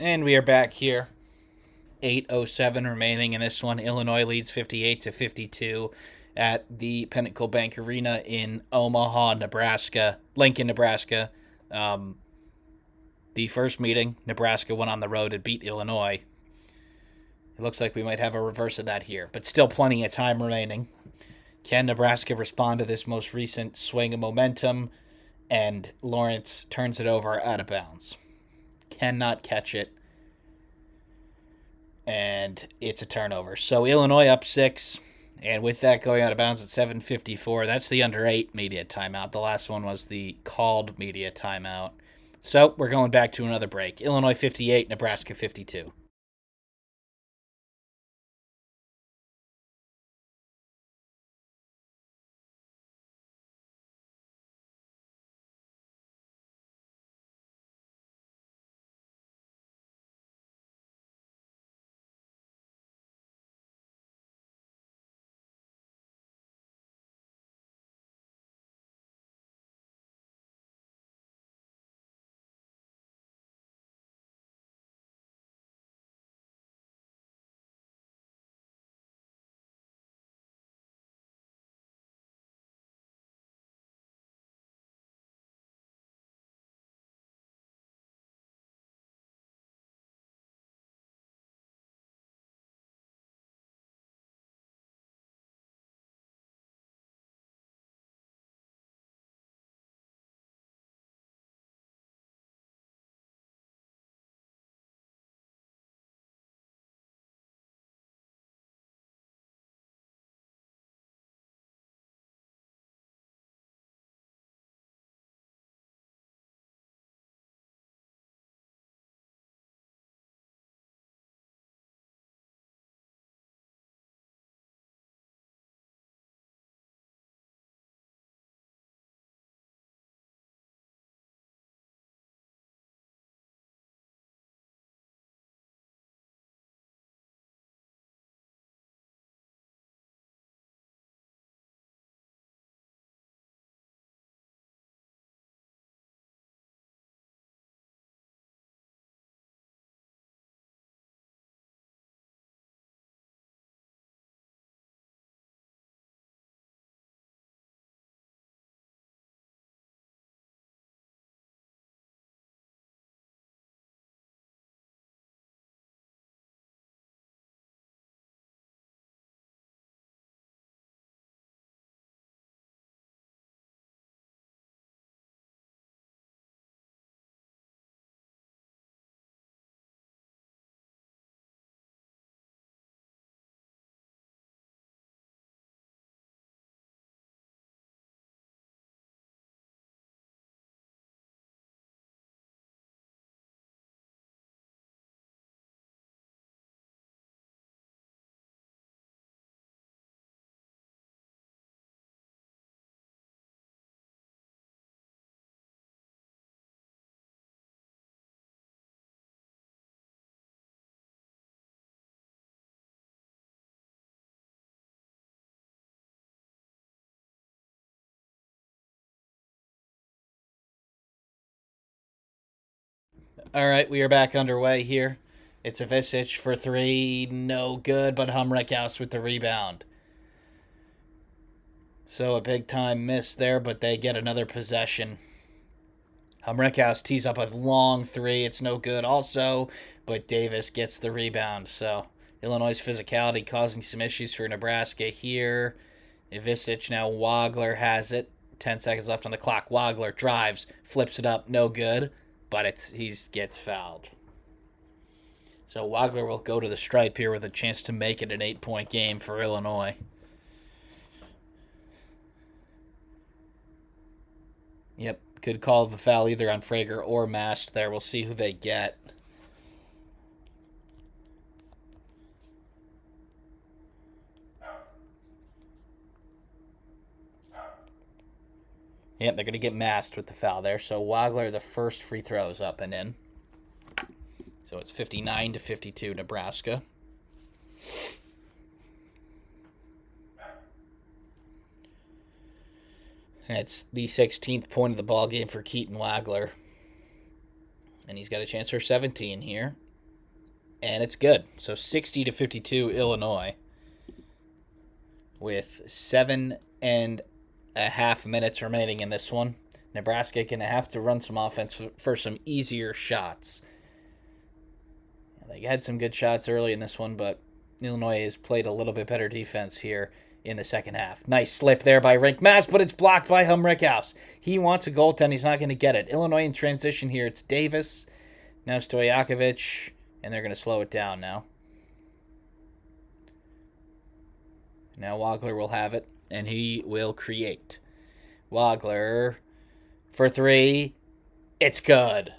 And we are back here. 8:07 remaining in this one. Illinois leads 58-52 at the Pinnacle Bank Arena in Omaha, Nebraska. Lincoln, Nebraska. The first meeting, Nebraska went on the road and beat Illinois. It looks like we might have a reverse of that here, but still plenty of time remaining. Can Nebraska respond to this most recent swing of momentum? And Lawrence turns it over out of bounds. Cannot catch it. And it's a turnover. So Illinois up 6. And with that going out of bounds at 7:54, that's the under 8 media timeout. The last one was the called media timeout. So we're going back to another break. Illinois 58, Nebraska 52. All right, we are back underway here. It's a Visich for 3. No good, but Humreckhouse with the rebound. So a big time miss there, but they get another possession. Humreckhouse tees up a long 3. It's no good also, but Davis gets the rebound. So Illinois' physicality causing some issues for Nebraska here. Ivisic now Wagler has it. 10 seconds left on the clock. Wagler drives, flips it up, no good, but he gets fouled. So Wagler will go to the stripe here with a chance to make it an 8-point game for Illinois. Yep, could call the foul either on Frager or Mast there. We'll see who they get. Yep, they're going to get Mast with the foul there. So Wagler, the first free throw is up and in. So it's 59-52 Nebraska. And it's the 16th point of the ball game for Keaton Wagler. And he's got a chance for 17 here. and it's good. So 60-52 Illinois with 7.5 minutes remaining in this one. Nebraska going to have to run some offense for some easier shots. They had some good shots early in this one, but Illinois has played a little bit better defense here in the second half. Nice slip there by Rink Mass, but it's blocked by Humrickhouse. He wants a goaltend. He's not going to get it. Illinois in transition here. It's Davis. Now Stojakovic, and they're going to slow it down now. Now Wagler will have it, and he will create. Wagler for three. It's good.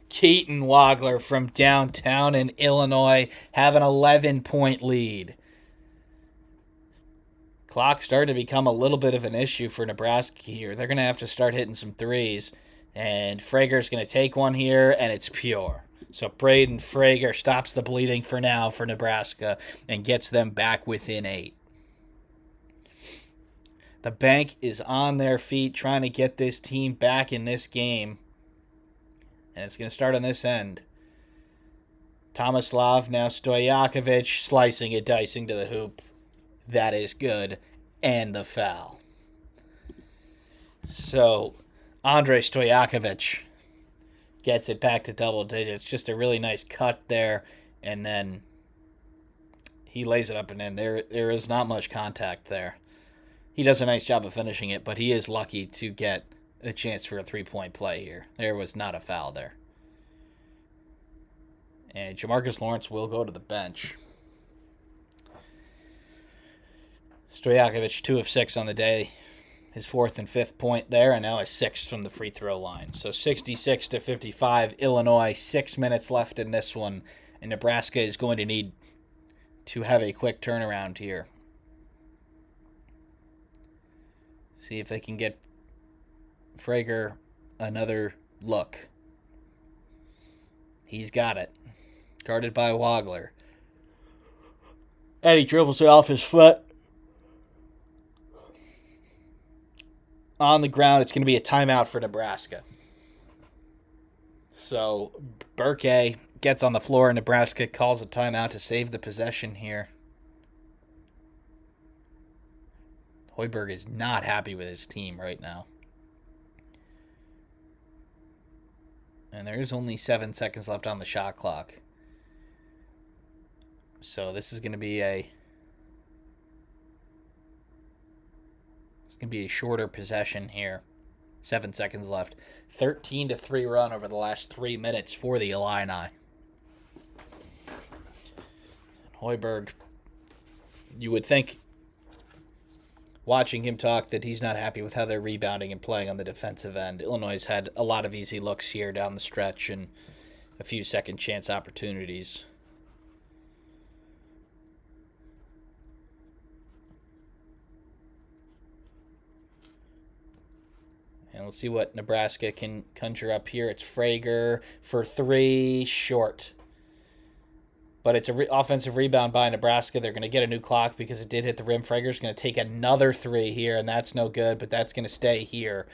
Keaton Wagler from downtown in Illinois have an 11-point lead. Clock started to become a little bit of an issue for Nebraska here. They're going to have to start hitting some threes. And Frager's going to take one here, and it's pure. So Braden Frager stops the bleeding for now for Nebraska and gets them back within 8. The bank is on their feet trying to get this team back in this game. And it's going to start on this end. Tomislav, now Stojakovic, slicing it, dicing to the hoop. That is good. And the foul. So, Andrei Stojakovic gets it back to double digits. Just a really nice cut there. And then he lays it up and in. There is not much contact there. He does a nice job of finishing it, but he is lucky to get a chance for a 3-point play here. There was not a foul there. And Jamarcus Lawrence will go to the bench. Stojakovic, 2 of 6 on the day. His 4th and 5th point there, and now his 6th from the free throw line. So 66-55, Illinois, 6 minutes left in this one. And Nebraska is going to need to have a quick turnaround here. See if they can get Frager another look. He's got it. Guarded by Wagler. And he dribbles it off his foot. On the ground, it's going to be a timeout for Nebraska. So Burke gets on the floor, and Nebraska calls a timeout to save the possession here. Hoiberg is not happy with his team right now. And there is only 7 seconds left on the shot clock. So this is going to be a shorter possession here. 7 seconds left. 13-3 run over the last 3 minutes for the Illini. Hoiberg, you would think, watching him talk, that he's not happy with how they're rebounding and playing on the defensive end. Illinois has had a lot of easy looks here down the stretch and a few second chance opportunities. And let's see what Nebraska can conjure up here. It's Frager for 3, short. But it's an offensive rebound by Nebraska. They're going to get a new clock because it did hit the rim. Frager's going to take another 3 here, and that's no good, but that's going to stay here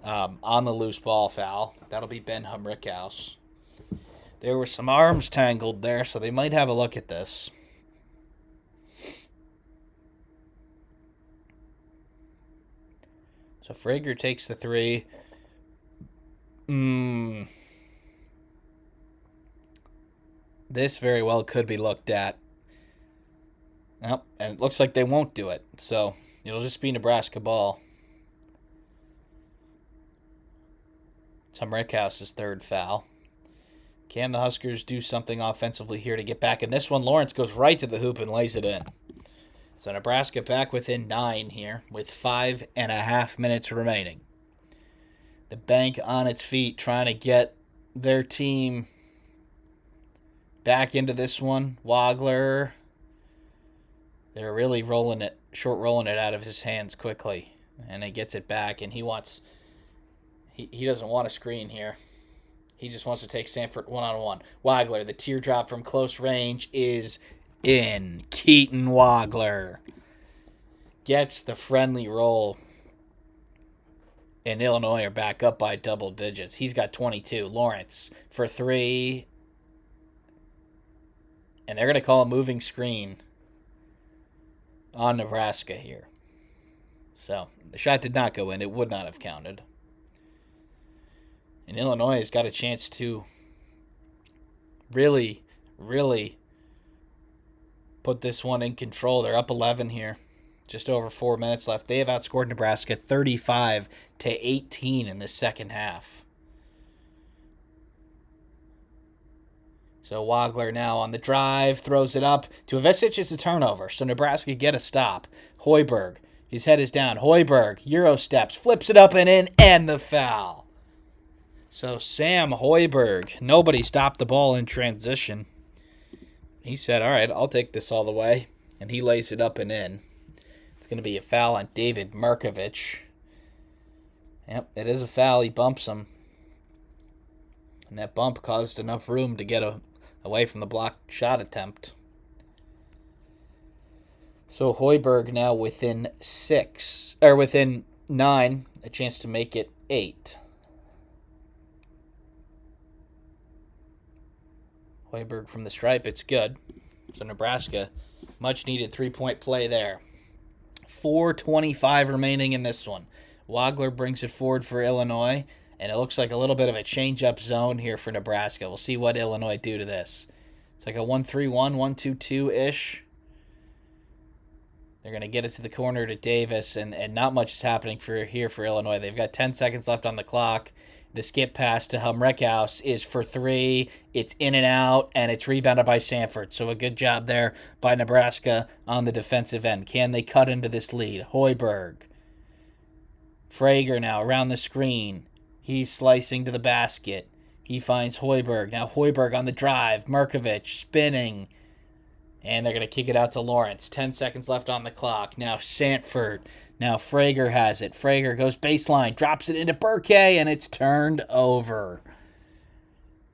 on the loose ball foul. That'll be Ben Humrickhouse. There were some arms tangled there, so they might have a look at this. So Frager takes the 3. This very well could be looked at. Nope, and it looks like they won't do it. So it'll just be Nebraska ball. It's Humrickhouse's 3rd foul. Can the Huskers do something offensively here to get back? And this one, Lawrence goes right to the hoop and lays it in. So Nebraska back within 9 here with 5.5 minutes remaining. The bank on its feet trying to get their team back into this one. Wagler, they're really short rolling it out of his hands quickly. And he gets it back, and he doesn't want a screen here. He just wants to take Sanford one-on-one. Wagler, the teardrop from close range is in. Keaton Wagler gets the friendly roll. And Illinois are back up by double digits. He's got 22. Lawrence for 3. And they're going to call a moving screen on Nebraska here. So the shot did not go in. It would not have counted. And Illinois has got a chance to really, really put this one in control. They're up 11 here. Just over 4 minutes left. They have outscored Nebraska 35-18 in the second half. So Wagler now on the drive, throws it up to Ivesic. It's a turnover, so Nebraska get a stop. Hoiberg, his head is down. Hoiberg, Euro steps, flips it up and in, and the foul. So Sam Hoiberg, nobody stopped the ball in transition. He said, all right, I'll take this all the way, and he lays it up and in. It's going to be a foul on David Markovich. Yep, it is a foul. He bumps him. And that bump caused enough room to get away from the blocked shot attempt. So Hoiberg now within within 9, a chance to make it 8. Hoiberg from the stripe, it's good. So Nebraska, much needed 3-point play there. 4:25 remaining in this one. Wagler brings it forward for Illinois, and it looks like a little bit of a change-up zone here for Nebraska. We'll see what Illinois do to this. It's like a 1-3-1, 1-2-2-ish. They're going to get it to the corner to Davis, and not much is happening for Illinois. They've got 10 seconds left on the clock. The skip pass to Humreckhaus is for 3. It's in and out, and it's rebounded by Sanford. So a good job there by Nebraska on the defensive end. Can they cut into this lead? Hoiberg. Frager now around the screen. He's slicing to the basket. He finds Hoiberg. Now Hoiberg on the drive. Markovich spinning. And they're going to kick it out to Lawrence. 10 seconds left on the clock. Now Sanford. Now Frager has it. Frager goes baseline. Drops it into Burke, and it's turned over.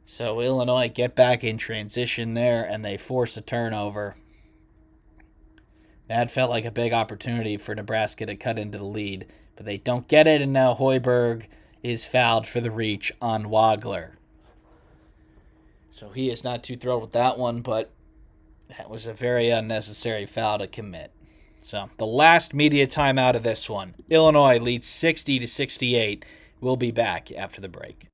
So Illinois get back in transition there, and they force a turnover. That felt like a big opportunity for Nebraska to cut into the lead. But they don't get it, and now Hoiberg is fouled for the reach on Wagler. So he is not too thrilled with that one, but that was a very unnecessary foul to commit. So the last media timeout of this one. Illinois leads 60-68. We'll be back after the break.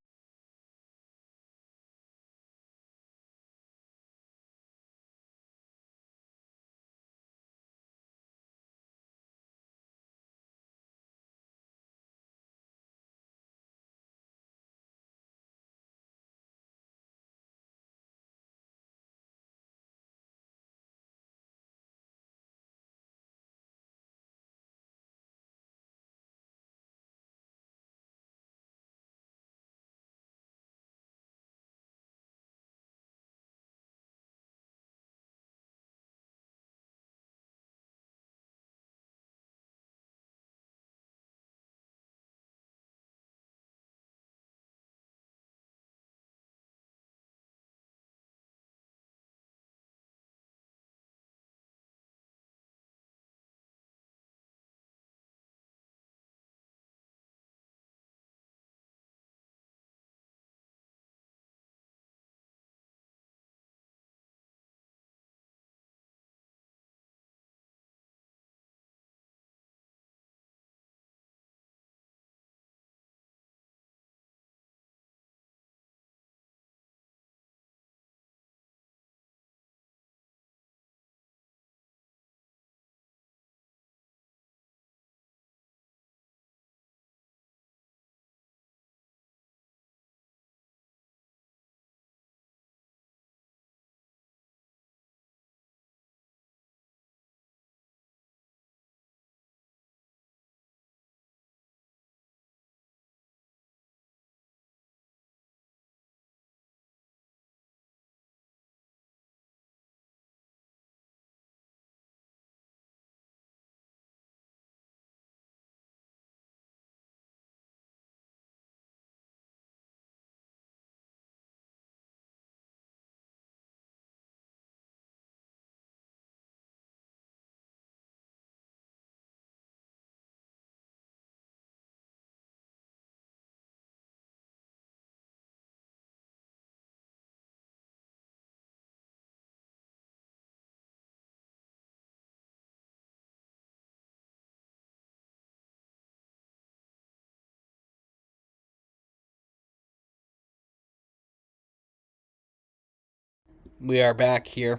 We are back here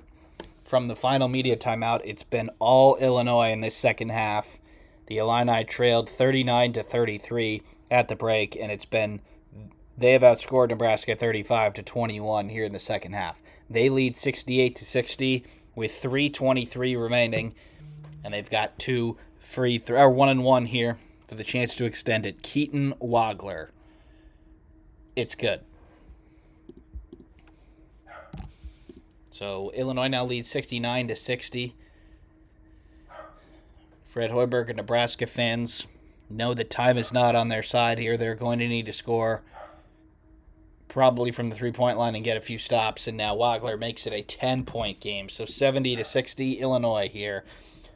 from the final media timeout. It's been all Illinois in this second half. The Illini trailed 39-33 at the break, and they have outscored Nebraska 35-21 here in the second half. They lead 68-60 with 3:23 remaining, and they've got 1-1 here for the chance to extend it. Keaton Wagler. It's good. So Illinois now leads 69-60. Fred Hoiberg and Nebraska fans know that time is not on their side here. They're going to need to score probably from the three-point line and get a few stops. And now Wagler makes it a 10-point game. So 70-60 Illinois here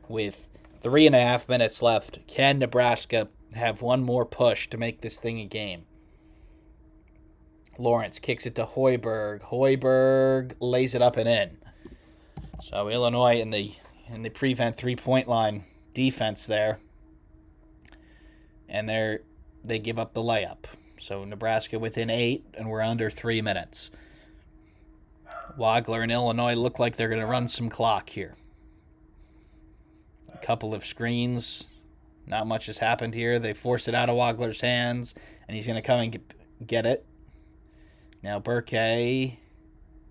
with 3.5 minutes left. Can Nebraska have one more push to make this thing a game? Lawrence kicks it to Hoiberg. Hoiberg lays it up and in. So Illinois in the prevent three-point line defense there. And they give up the layup. So Nebraska within 8, and we're under 3 minutes. Wagler and Illinois look like they're going to run some clock here. A couple of screens. Not much has happened here. They force it out of Wagler's hands, and he's going to come and get it. Now Burke.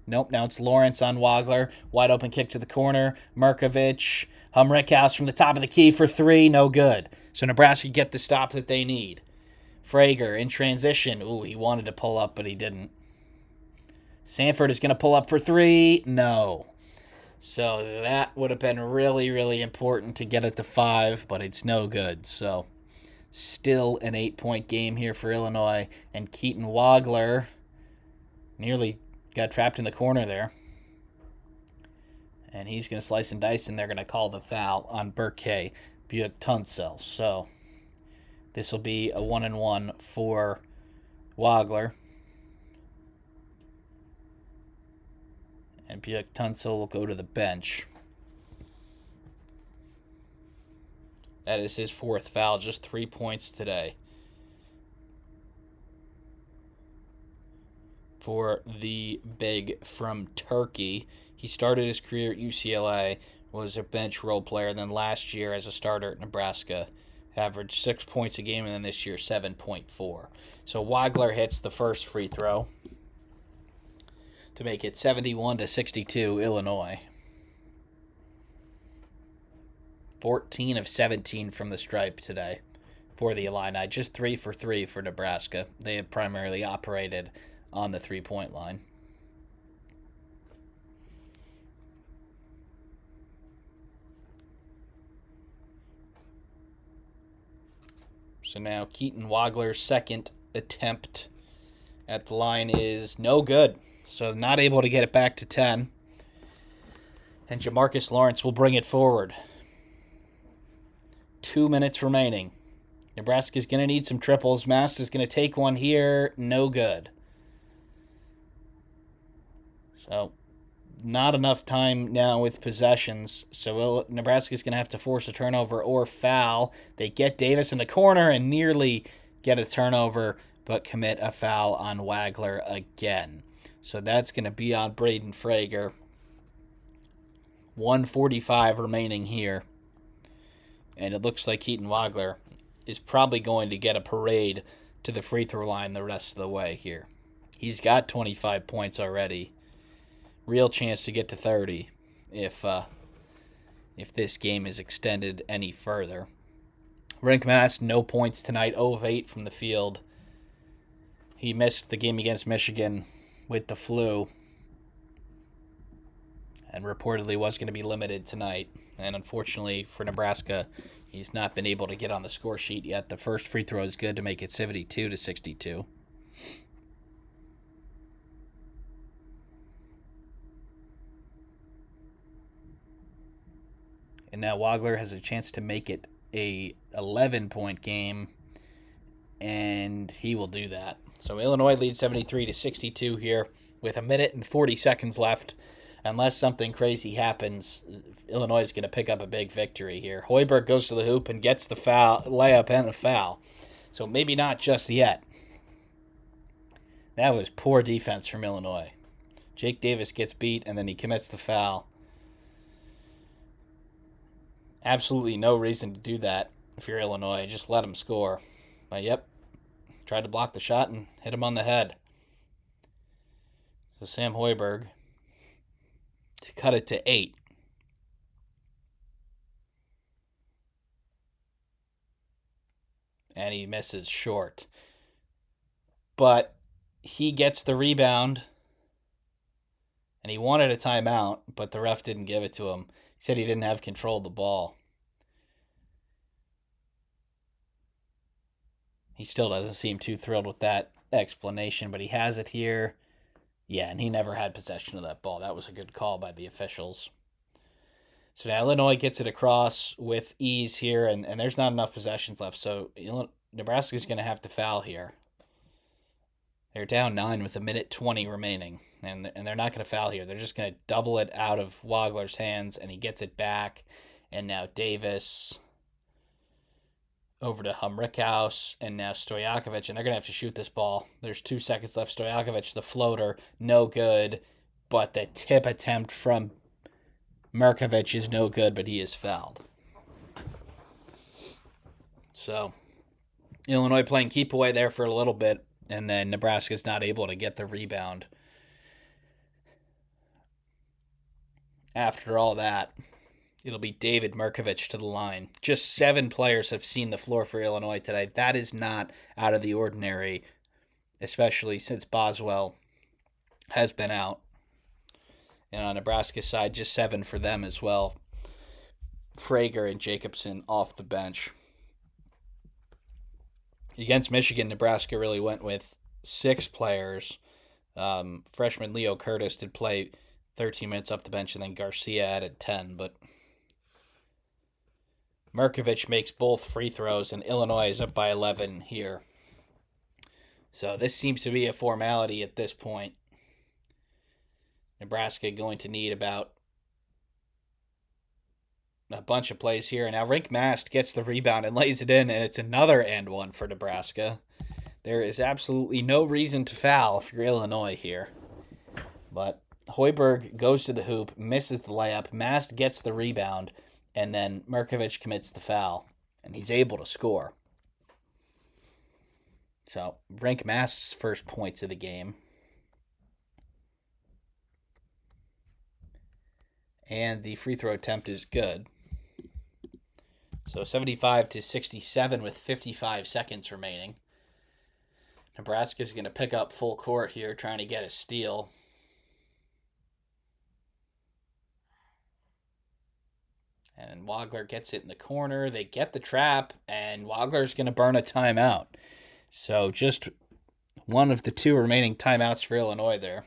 Nope, now it's Lawrence on Wagler. Wide open kick to the corner. Markovich. Humrickhouse from the top of the key for 3. No good. So Nebraska get the stop that they need. Frager in transition. Ooh, he wanted to pull up, but he didn't. Sanford is going to pull up for 3. No. So that would have been really, really important to get it to 5, but it's no good. So still an 8-point game here for Illinois. And Keaton Wagler nearly got trapped in the corner there. And he's going to slice and dice, and they're going to call the foul on Burke Buick-Tunsell. So this will be a 1-1 for Wagler. And Buick-Tunsell will go to the bench. That is his 4th foul, just 3 points today. For the big from Turkey. He started his career at UCLA, was a bench role player, then last year as a starter at Nebraska, averaged 6 points a game, and then this year 7.4. So Wagler hits the first free throw to make it 71-62 Illinois. 14 of 17 from the stripe today for the Illini. Just 3 for 3 for Nebraska. They have primarily operated on the three-point line. So now Keaton Wagler's second attempt at the line is no good. So not able to get it back to 10. And Jamarcus Lawrence will bring it forward. 2 minutes remaining. Nebraska's going to need some triples. Mast is going to take one here. No good. So not enough time now with possessions. So Nebraska's going to have to force a turnover or foul. They get Davis in the corner and nearly get a turnover, but commit a foul on Wagler again. So that's going to be on Braden Frager. 1:45 remaining here. And it looks like Keaton Wagler is probably going to get a parade to the free throw line the rest of the way here. He's got 25 points already. Real chance to get to 30 if this game is extended any further. Rink Mast, no points tonight, 0 of 8 from the field. He missed the game against Michigan with the flu and reportedly was going to be limited tonight. And unfortunately for Nebraska, he's not been able to get on the score sheet yet. The first free throw is good to make it 72-62. And now Wagler has a chance to make it a 11-point game, and he will do that. So Illinois leads 73-62 here with 1 minute and 40 seconds left. Unless something crazy happens, Illinois is going to pick up a big victory here. Hoiberg goes to the hoop and gets the layup and the foul. So maybe not just yet. That was poor defense from Illinois. Jake Davis gets beat, and then he commits the foul. Absolutely no reason to do that if you're Illinois. Just let him score. But yep, tried to block the shot and hit him on the head. So Sam Hoiberg to cut it to 8. And he misses short. But he gets the rebound, and he wanted a timeout, but the ref didn't give it to him. He said he didn't have control of the ball. He still doesn't seem too thrilled with that explanation, but he has it here. Yeah, and he never had possession of that ball. That was a good call by the officials. So now Illinois gets it across with ease here, and there's not enough possessions left, so Nebraska's going to have to foul here. They're down 9 with 1:20 remaining, and they're not going to foul here. They're just going to double it out of Wagler's hands, and he gets it back, and now Davis over to Humrickhouse, and now Stojakovic, and they're going to have to shoot this ball. There's 2 seconds left. Stojakovic, the floater, no good, but the tip attempt from Markovic is no good, but he is fouled. So, Illinois playing keep away there for a little bit, and then Nebraska's not able to get the rebound. After all that, it'll be David Markovic to the line. Just 7 players have seen the floor for Illinois today. That is not out of the ordinary, especially since Boswell has been out. And on Nebraska's side, just 7 for them as well. Frager and Jacobson off the bench. Against Michigan, Nebraska really went with 6 players. Freshman Leo Curtis did play 13 minutes off the bench, and then Garcia added 10. But Markovic makes both free throws, and Illinois is up by 11 here. So this seems to be a formality at this point. Nebraska going to need about a bunch of plays here. And now Rink Mast gets the rebound and lays it in, and it's another and one for Nebraska. There is absolutely no reason to foul if you're Illinois here. But Hoiberg goes to the hoop, misses the layup. Mast gets the rebound, and then Markovic commits the foul, and he's able to score. So Rink Mast's first points of the game. And the free throw attempt is good. So 75-67 with 55 seconds remaining. Nebraska's going to pick up full court here, trying to get a steal. And Wagler gets it in the corner. They get the trap, and Wagler's going to burn a timeout. So just one of the 2 remaining timeouts for Illinois there.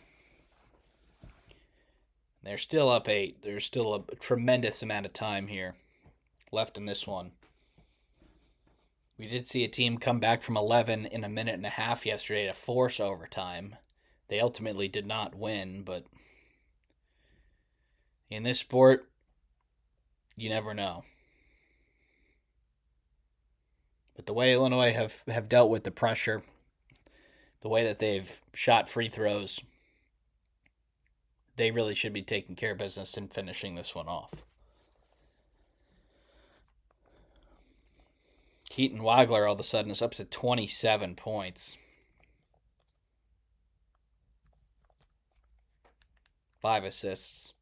They're still up 8. There's still a tremendous amount of time here left in this one. We did see a team come back from 11 in a minute and a half yesterday to force overtime. They ultimately did not win, but in this sport, you never know. But the way Illinois have dealt with the pressure, the way that they've shot free throws, they really should be taking care of business and finishing this one off. Keaton Wagler all of a sudden is up to 27 points. 5 assists.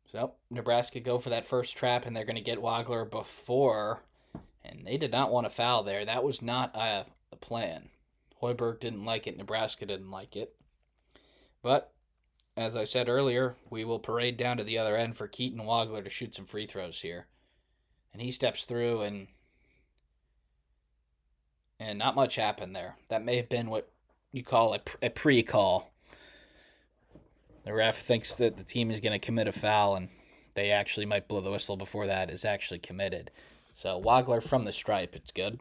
So, Nebraska go for that first trap, and they're going to get Wagler before. And they did not want to foul there. That was not the plan. Hoiberg didn't like it. Nebraska didn't like it. But, as I said earlier, we will parade down to the other end for Keaton Wagler to shoot some free throws here. And he steps through, and not much happened there. That may have been what you call a pre-call. The ref thinks that the team is going to commit a foul, and they actually might blow the whistle before that is actually committed. So Wagler from the stripe, it's good.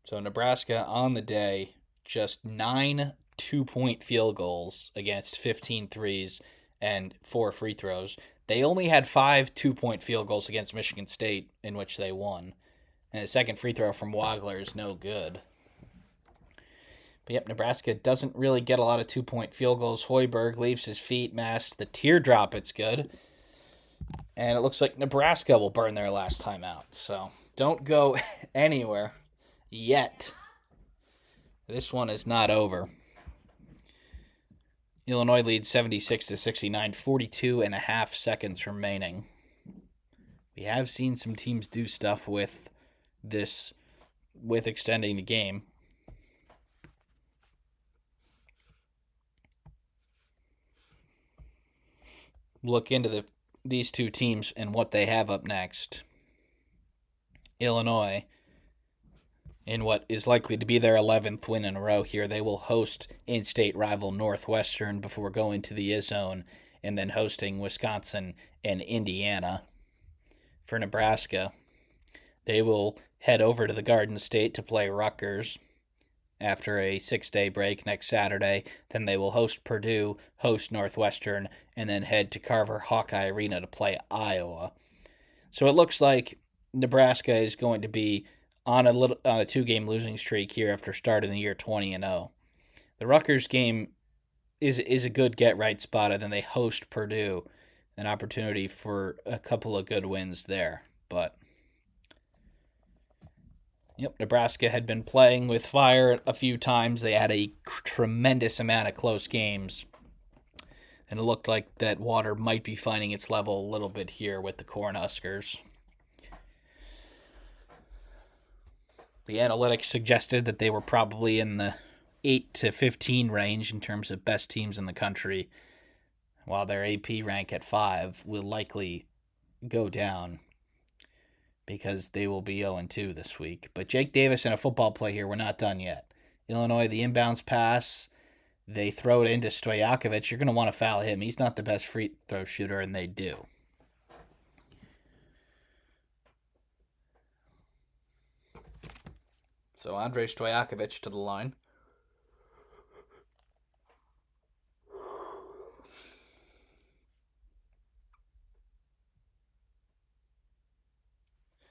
So Nebraska on the day, just 9 2-point field goals against 15 threes and 4 free throws. They only had 5 2-point field goals against Michigan State, in which they won. And the second free throw from Wagler is no good. But yep, Nebraska doesn't really get a lot of 2-point field goals. Hoiberg leaves his feet masked. The teardrop, it's good. And it looks like Nebraska will burn their last time out. So don't go anywhere yet. This one is not over. Illinois leads 76-69, 42 and a half seconds remaining. We have seen some teams do stuff with this, with extending the game. Look into these two teams and what they have up next. Illinois, in what is likely to be their 11th win in a row here, they will host in-state rival Northwestern before going to the I-Zone and then hosting Wisconsin and Indiana. For Nebraska, they will head over to the Garden State to play Rutgers after a 6-day break next Saturday. Then they will host Purdue, host Northwestern, and then head to Carver Hawkeye Arena to play Iowa. So it looks like Nebraska is going to be on a 2-game losing streak here after starting the year 20-0. The Rutgers game is a good get-right spot, and then they host Purdue, an opportunity for a couple of good wins there. But yep, Nebraska had been playing with fire a few times. They had a tremendous amount of close games, and it looked like that water might be finding its level a little bit here with the Cornhuskers. The analytics suggested that they were probably in the 8 to 15 range in terms of best teams in the country, while their AP rank at 5 will likely go down because they will be 0-2 this week. But Jake Davis and a football play here, we're not done yet. Illinois, the inbounds pass, they throw it into Stojakovic. You're going to want to foul him. He's not the best free throw shooter, and they do. So Andrei Stojakovic to the line.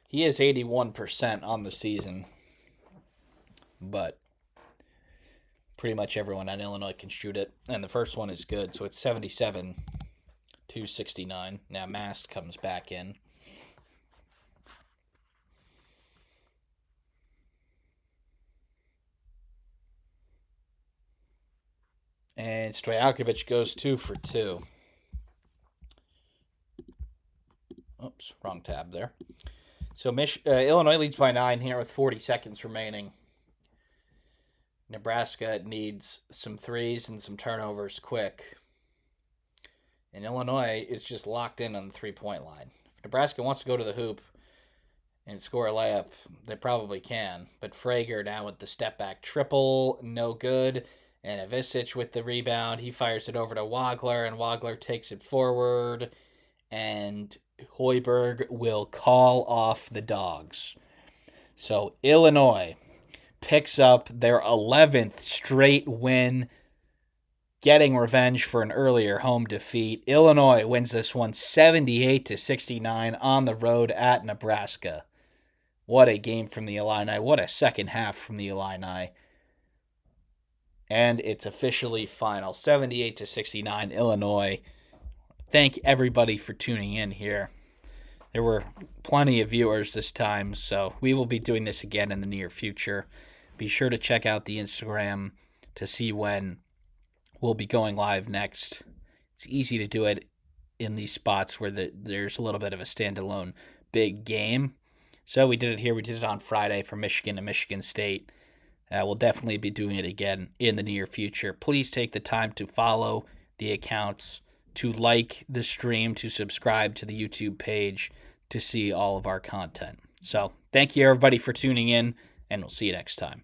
He is 81% on the season, but pretty much everyone on Illinois can shoot it. And the first one is good, so it's 77-69. Now Mast comes back in. And Stojakovic goes 2 for 2. Oops, wrong tab there. So Illinois leads by 9 here with 40 seconds remaining. Nebraska needs some threes and some turnovers quick. And Illinois is just locked in on the 3-point line. If Nebraska wants to go to the hoop and score a layup, they probably can. But Frager now with the step-back triple, no good. And Ivisic with the rebound. He fires it over to Wagler, and Wagler takes it forward. And Hoiberg will call off the Dogs. So Illinois picks up their 11th straight win, getting revenge for an earlier home defeat. Illinois wins this one 78-69 on the road at Nebraska. What a game from the Illini. What a second half from the Illini. And it's officially final, 78-69, Illinois. Thank everybody for tuning in here. There were plenty of viewers this time, so we will be doing this again in the near future. Be sure to check out the Instagram to see when we'll be going live next. It's easy to do it in these spots where there's a little bit of a standalone big game. So we did it here. We did it on Friday for Michigan and Michigan State. We'll definitely be doing it again in the near future. Please take the time to follow the accounts, to like the stream, to subscribe to the YouTube page to see all of our content. So thank you, everybody, for tuning in, and we'll see you next time.